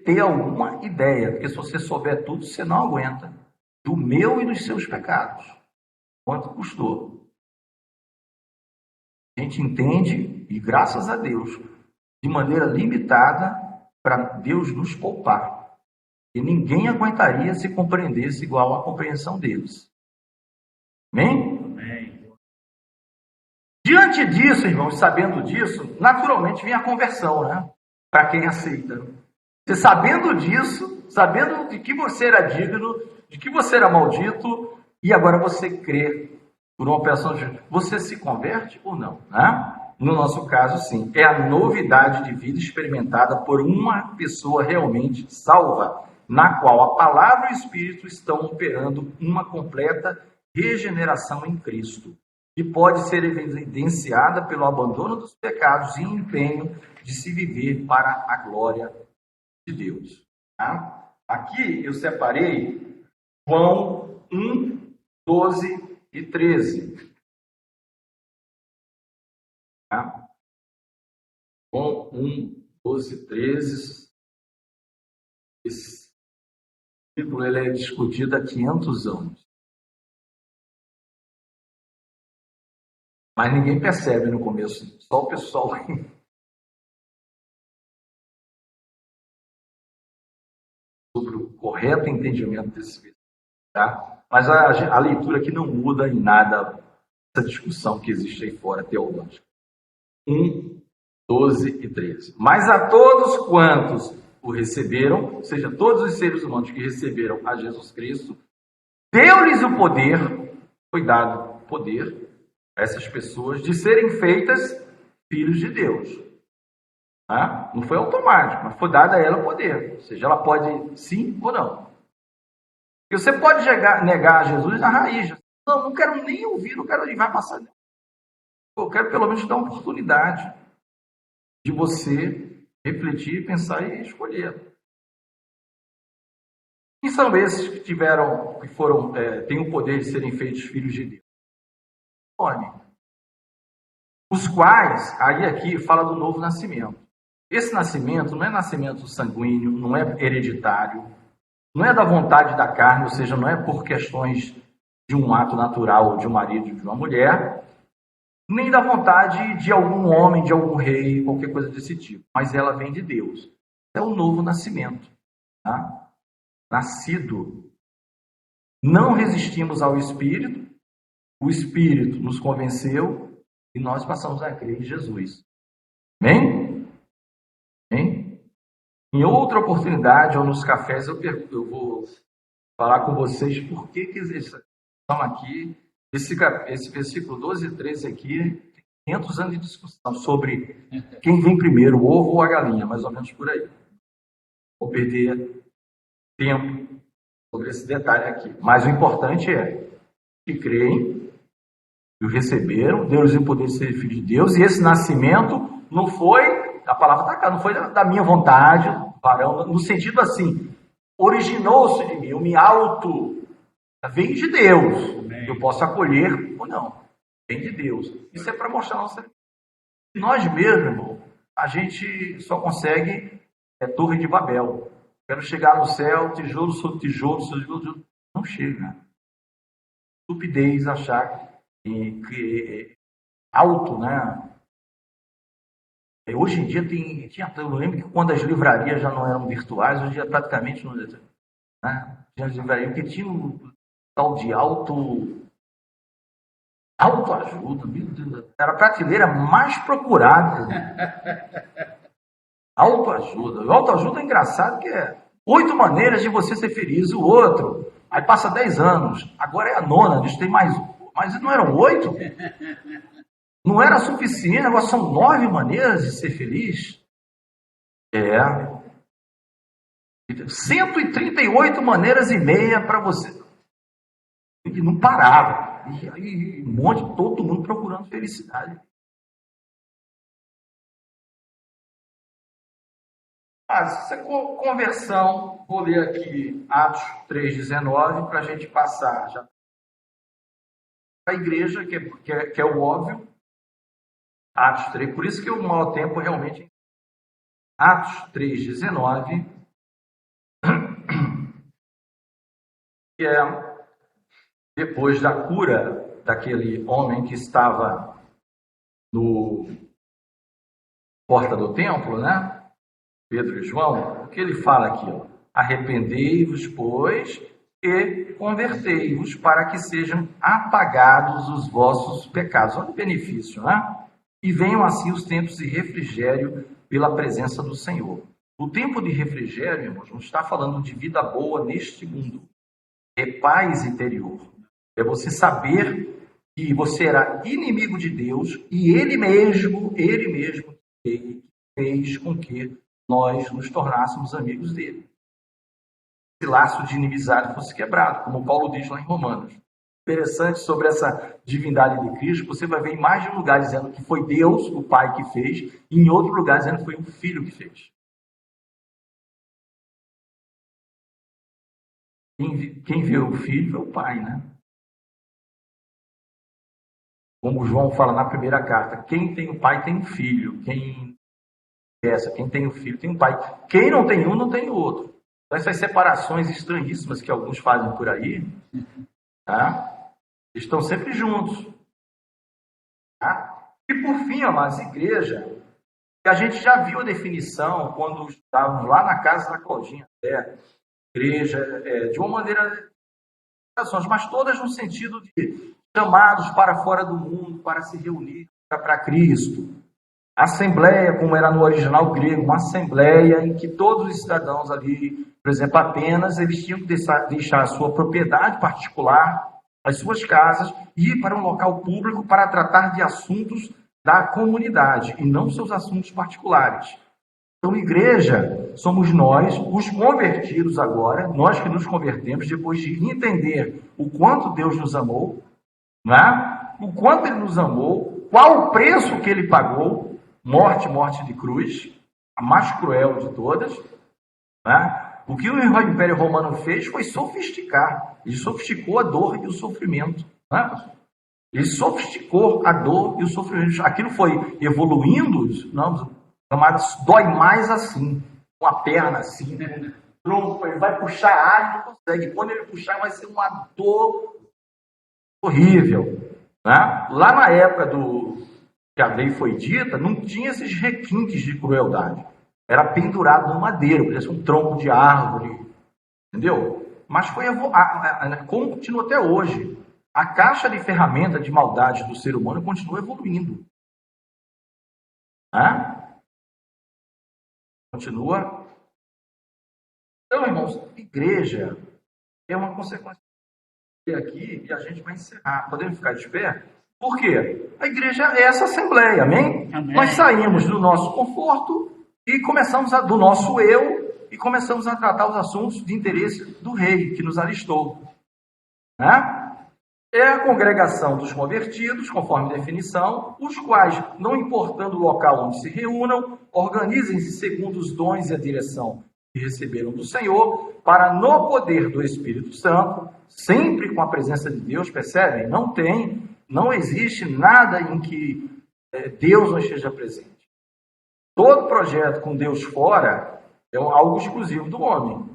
ter alguma ideia, porque se você souber tudo, você não aguenta. Do meu e dos seus pecados. Quanto custou? A gente entende, e graças a Deus, de maneira limitada, para Deus nos poupar. E ninguém aguentaria se compreendesse igual à compreensão deles. Amém? Amém. Diante disso, irmãos, sabendo disso, naturalmente vem a conversão, né? Para quem aceita. Você sabendo disso, sabendo de que você era digno, de que você era maldito, e agora você crê por uma operação de você se converte ou não, né? No nosso caso, sim. É a novidade de vida experimentada por uma pessoa realmente salva, na qual a palavra e o Espírito estão operando uma completa regeneração em Cristo, que pode ser evidenciada pelo abandono dos pecados e empenho de se viver para a glória de Deus. Tá? Aqui eu separei João 1, 12 e 13. Tá? João 1, 12 e 13. Esse versículo ele é discutido há 500 anos. Mas ninguém percebe no começo, só o pessoal sobre o correto entendimento desse versículo. Tá? Mas a leitura aqui não muda em nada essa discussão que existe aí fora teológica. 1, 12 e 13. Mas a todos quantos o receberam, ou seja, todos os seres humanos que receberam a Jesus Cristo, deu-lhes o poder, foi dado poder a essas pessoas de serem feitas filhos de Deus. Tá? Não foi automático, mas foi dado a ela o poder. Ou seja, ela pode sim ou não. E você pode negar a Jesus na raiz. Não, não quero nem ouvir, não quero nem vai passar. Eu quero pelo menos dar uma oportunidade de você refletir, pensar e escolher. Quem são esses que têm o poder de serem feitos filhos de Deus? Olha, os quais, aí aqui fala do novo nascimento. Esse nascimento não é nascimento sanguíneo, não é hereditário, não é da vontade da carne, ou seja, não é por questões de um ato natural de um marido e de uma mulher, nem da vontade de algum homem, de algum rei, qualquer coisa desse tipo. Mas ela vem de Deus. É o novo nascimento. Tá? Nascido. Não resistimos ao Espírito, o Espírito nos convenceu e nós passamos a crer em Jesus. Amém? Amém? Em outra oportunidade, ou nos cafés, eu vou falar com vocês por que eles estão aqui. Esse versículo 12 e 13 aqui, tem 500 anos de discussão sobre quem vem primeiro, o ovo ou a galinha, mais ou menos por aí. Vou perder tempo sobre esse detalhe aqui. Mas o importante é que creem, e o receberam, Deus o poder de ser filho de Deus, e esse nascimento não foi, a palavra está cá, não foi da minha vontade, varão, no sentido assim, originou-se de mim, eu me vem de Deus. Amém. Eu posso acolher ou não. Vem de Deus. Isso é para mostrar nossa. Nós mesmos, irmão, a gente só consegue Torre de Babel. Quero chegar no céu, tijolo sobre tijolo, sobre tijolo. Não chega. Estupidez achar que é alto, né? Hoje em dia eu lembro que quando as livrarias já não eram virtuais, hoje em dia praticamente não, né? Tinha as livrarias que tinha um tal de autoajuda, meu Deus, era a prateleira mais procurada. Autoajuda. O autoajuda é engraçado que é 8 maneiras de você ser feliz, o outro. Aí passa 10 anos, agora é a 9ª, a gente tem mais um. Mas não eram 8? Não era suficiente, agora são 9 maneiras de ser feliz? 138 maneiras e meia para você. E não parava. E todo mundo procurando felicidade. Essa conversão, vou ler aqui Atos 3,19 para a gente passar já para a igreja, que é o óbvio. Atos 3, por isso que o maior tempo realmente. Atos 3,19, que é depois da cura daquele homem que estava no porta do templo, né? Pedro e João, o que ele fala aqui? Ó? Arrependei-vos, pois, e convertei-vos para que sejam apagados os vossos pecados. Olha o benefício, né? E venham assim os tempos de refrigério pela presença do Senhor. O tempo de refrigério, irmãos, não está falando de vida boa neste mundo. É paz interior. É você saber que você era inimigo de Deus e Ele mesmo fez com que nós nos tornássemos amigos dele. Esse laço de inimizade fosse quebrado, como Paulo diz lá em Romanos. Interessante sobre essa divindade de Cristo, você vai ver em mais de um lugar dizendo que foi Deus, o Pai, que fez, e em outro lugar dizendo que foi o Filho que fez. Quem vê o Filho vê o Pai, né? Como João fala na primeira carta, quem tem o Pai tem o Filho. Quem tem o Filho tem o Pai. Quem não tem um, não tem o outro. Então, essas separações estranhíssimas que alguns fazem por aí, tá? Estão sempre juntos. Tá? E por fim, amados, igreja, a gente já viu a definição quando estávamos lá na casa da Claudinha. Igreja, de uma maneira mas todas no sentido de chamados para fora do mundo, para se reunir para Cristo. Assembleia, como era no original grego, uma assembleia em que todos os cidadãos ali, por exemplo, Atenas, eles tinham que deixar a sua propriedade particular, as suas casas, e ir para um local público para tratar de assuntos da comunidade e não seus assuntos particulares. Então, igreja, somos nós, os convertidos agora, nós que nos convertemos depois de entender o quanto Deus nos amou, né? O quanto Ele nos amou, qual o preço que Ele pagou, morte de cruz, a mais cruel de todas, né? O que o Império Romano fez foi sofisticar. Ele sofisticou a dor e o sofrimento. Né? Ele sofisticou a dor e o sofrimento. Aquilo foi evoluindo, não, dói mais assim, com a perna assim, né? Tronco, ele vai puxar ar e não consegue. Quando ele puxar, vai ser uma dor horrível. Né? Lá na época que a lei foi dita, não tinha esses requintes de crueldade. Era pendurado no madeiro, parece um tronco de árvore, entendeu? Mas foi como continua até hoje. A caixa de ferramenta de maldade do ser humano continua evoluindo. Continua. Então, irmãos, igreja é uma consequência aqui e a gente vai encerrar. Podemos ficar de pé? Por quê? A igreja é essa assembleia, amém? Amém. Nós saímos do nosso conforto e do nosso eu e começamos a tratar os assuntos de interesse do rei que nos alistou. Né? É a congregação dos convertidos, conforme definição, os quais, não importando o local onde se reúnam, organizem-se segundo os dons e a direção que receberam do Senhor, para no poder do Espírito Santo, sempre com a presença de Deus, percebem? Não existe nada em que Deus não esteja presente. Todo projeto com Deus fora é algo exclusivo do homem.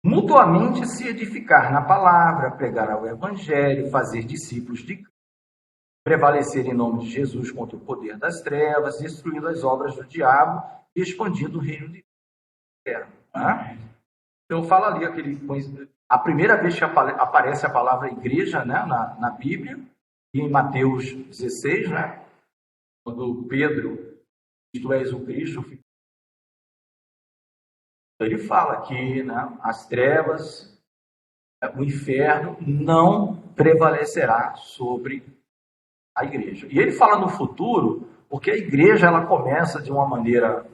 Mutuamente se edificar na palavra, pregar o evangelho, fazer discípulos de Cristo, prevalecer em nome de Jesus contra o poder das trevas, destruindo as obras do diabo e expandindo o reino de Deus. Tá? Então fala ali a primeira vez que aparece a palavra igreja, né, na Bíblia, e em Mateus 16, né, quando Pedro, tu és o Cristo, ele fala que, né, as trevas, o inferno não prevalecerá sobre a igreja. E ele fala no futuro, porque a igreja ela começa de uma maneira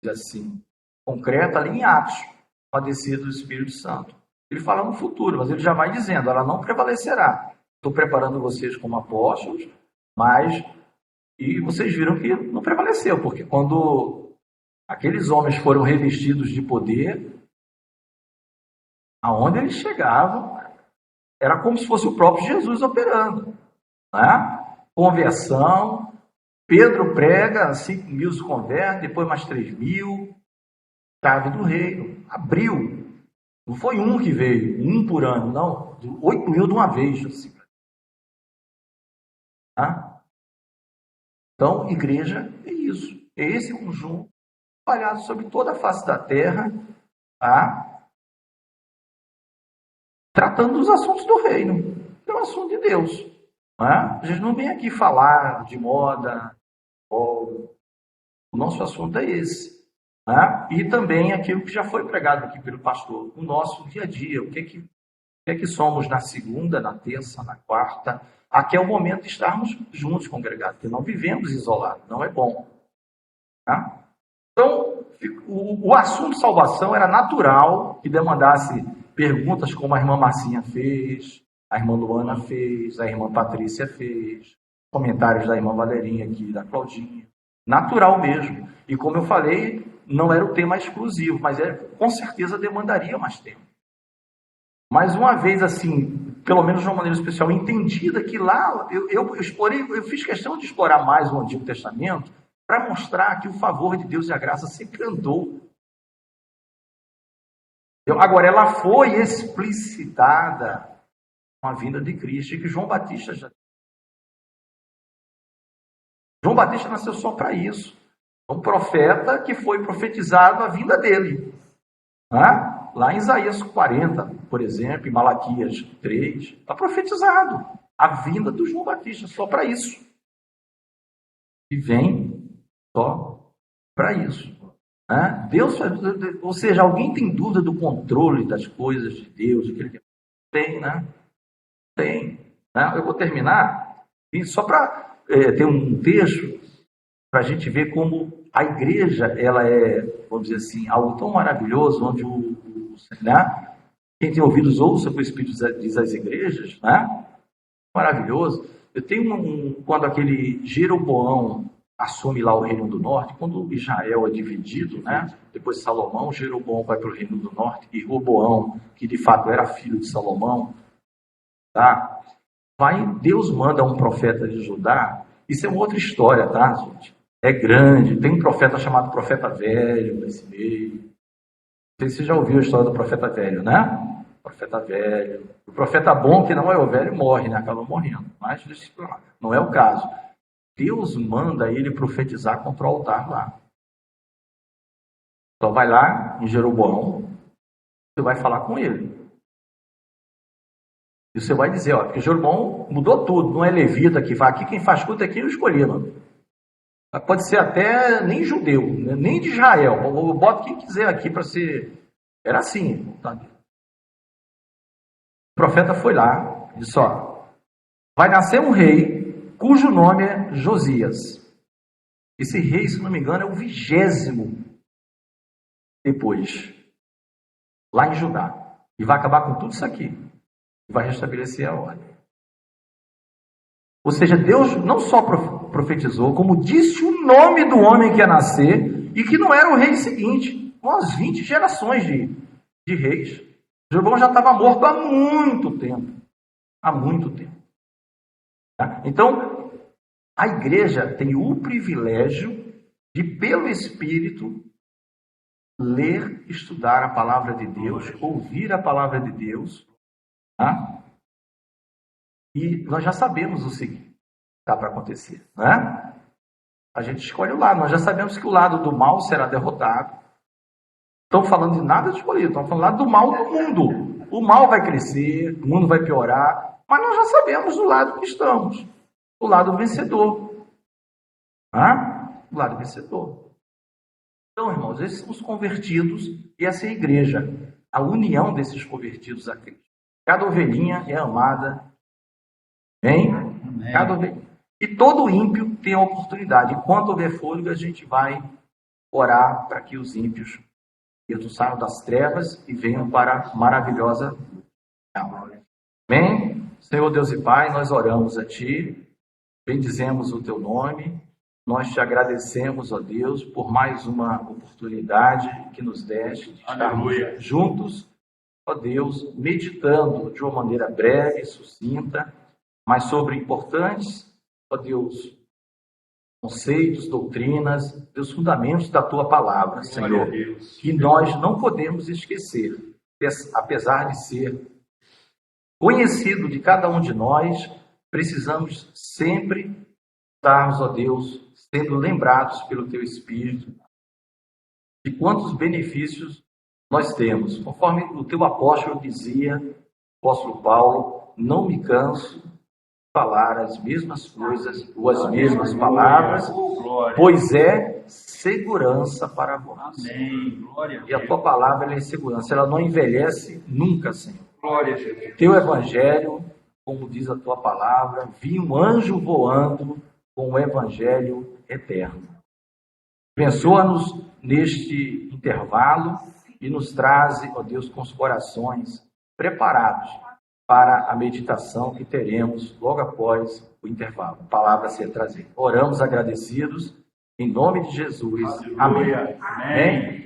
assim concreta ali em Atos, com a descida do Espírito Santo. Ele fala no futuro, mas ele já vai dizendo, ela não prevalecerá. Estou preparando vocês como apóstolos, e vocês viram que não prevaleceu, porque quando aqueles homens foram revestidos de poder, aonde eles chegavam, era como se fosse o próprio Jesus operando. Né? Conversão, Pedro prega, 5.000 se convertem, depois mais 3.000, chave do reino, abriu. Não foi um que veio, um por ano, não. 8.000 de uma vez. Assim. Tá? Então, igreja é isso. É esse conjunto espalhado sobre toda a face da terra, tá? Tratando dos assuntos do reino. É um assunto de Deus. Tá? A gente não vem aqui falar de moda. O nosso assunto é esse. Tá? E também aquilo que já foi pregado aqui pelo pastor. O nosso dia a dia. O que é que somos na segunda, na terça, na quarta. Aqui é o momento de estarmos juntos, congregados. Porque não vivemos isolados. Não é bom. Tá? Então, o assunto salvação era natural que demandasse perguntas como a irmã Marcinha fez, a irmã Luana fez, a irmã Patrícia fez, comentários da irmã Valerinha aqui, da Claudinha. Natural mesmo. E como eu falei, não era o tema exclusivo, mas com certeza demandaria mais tempo. Mas uma vez assim, pelo menos de uma maneira especial, entendida que lá, eu fiz questão de explorar mais o Antigo Testamento, para mostrar que o favor de Deus e a graça sempre andou. Agora, ela foi explicitada com a vinda de Cristo, e que João Batista já... João Batista nasceu só para isso. Um profeta que foi profetizado a vinda dele. Né? Lá em Isaías 40, por exemplo, em Malaquias 3, está profetizado a vinda do João Batista, só para isso. E vem só para isso. Né? Deus, ou seja, alguém tem dúvida do controle das coisas de Deus? De que ele tem, né? Tem. Né? Eu vou terminar e só para ter um texto para a gente ver como a igreja ela é, vamos dizer assim, algo tão maravilhoso, onde né? Quem tem ouvidos ouça o que o Espírito diz às igrejas, né? Maravilhoso. Eu tenho quando aquele Jeroboão assume lá o Reino do Norte, quando Israel é dividido, né? Depois de Salomão, Jeroboão vai para o Reino do Norte e Roboão, que de fato era filho de Salomão, tá? Deus manda um profeta de Judá. Isso é uma outra história, tá, gente? É grande. Tem um profeta chamado Profeta Velho nesse meio. Não sei se você já ouviu a história do Profeta Velho, né? Profeta Velho. O profeta bom, que não é o velho, morre, né? Acaba morrendo. Mas não é o caso. Deus manda ele profetizar contra o altar lá. Então vai lá em Jeroboão, você vai falar com ele. E você vai dizer, ó, porque Jeroboão mudou tudo, não é levita que vai aqui, quem faz culto aqui é o escolhido. Pode ser até nem judeu, nem de Israel. Eu boto quem quiser aqui para ser. Era assim. Tá? O profeta foi lá e disse, ó, vai nascer um rei cujo nome é Josias. Esse rei, se não me engano, é o 20º depois, lá em Judá. E vai acabar com tudo isso aqui. E vai restabelecer a ordem. Ou seja, Deus não só profetizou, como disse o nome do homem que ia nascer e que não era o rei seguinte. Umas 20 gerações de reis. Jeroboão já estava morto há muito tempo. Há muito tempo. Tá? Então, a igreja tem o privilégio de, pelo Espírito, ler, estudar a palavra de Deus, ouvir a palavra de Deus. Tá? E nós já sabemos o seguinte, está para acontecer, né? A gente escolhe o lado, nós já sabemos que o lado do mal será derrotado. Estão falando de nada de escolhido, estão falando do mal do mundo. O mal vai crescer, o mundo vai piorar, mas nós já sabemos do lado que estamos, o lado vencedor. O lado vencedor. Então, irmãos, esses são os convertidos e essa é a igreja, a união desses convertidos a Cristo. Cada ovelhinha é amada. Hein? Cada ovelhinha. E todo ímpio tem a oportunidade. Enquanto houver fôlego, a gente vai orar para que os ímpios saiam das trevas e venham para a maravilhosa. Amém? Senhor Deus e Pai, nós oramos a Ti, bendizemos o Teu nome, nós Te agradecemos, ó Deus, por mais uma oportunidade que nos deste de estarmos juntos, ó Deus, meditando de uma maneira breve, sucinta, mas sobre importantes, ó Deus, conceitos, doutrinas, Deus, fundamentos da Tua palavra, Senhor, que nós não podemos esquecer, apesar de ser conhecido de cada um de nós, precisamos sempre estarmos, ó Deus, sendo lembrados pelo Teu Espírito de quantos benefícios nós temos. Conforme o Teu apóstolo dizia, o apóstolo Paulo, não me canso falar as mesmas coisas ou as mesmas palavras, pois é segurança para vós. Amém. Glória e a Tua palavra ela é segurança, ela não envelhece nunca, Senhor. Glória a Jesus. Teu evangelho, como diz a Tua palavra, vi um anjo voando com o evangelho eterno. Abençoa-nos neste intervalo e nos traze, ó Deus, com os corações preparados para a meditação que teremos logo após o intervalo. A palavra a ser trazida. Oramos agradecidos, em nome de Jesus. Aleluia. Amém. Amém.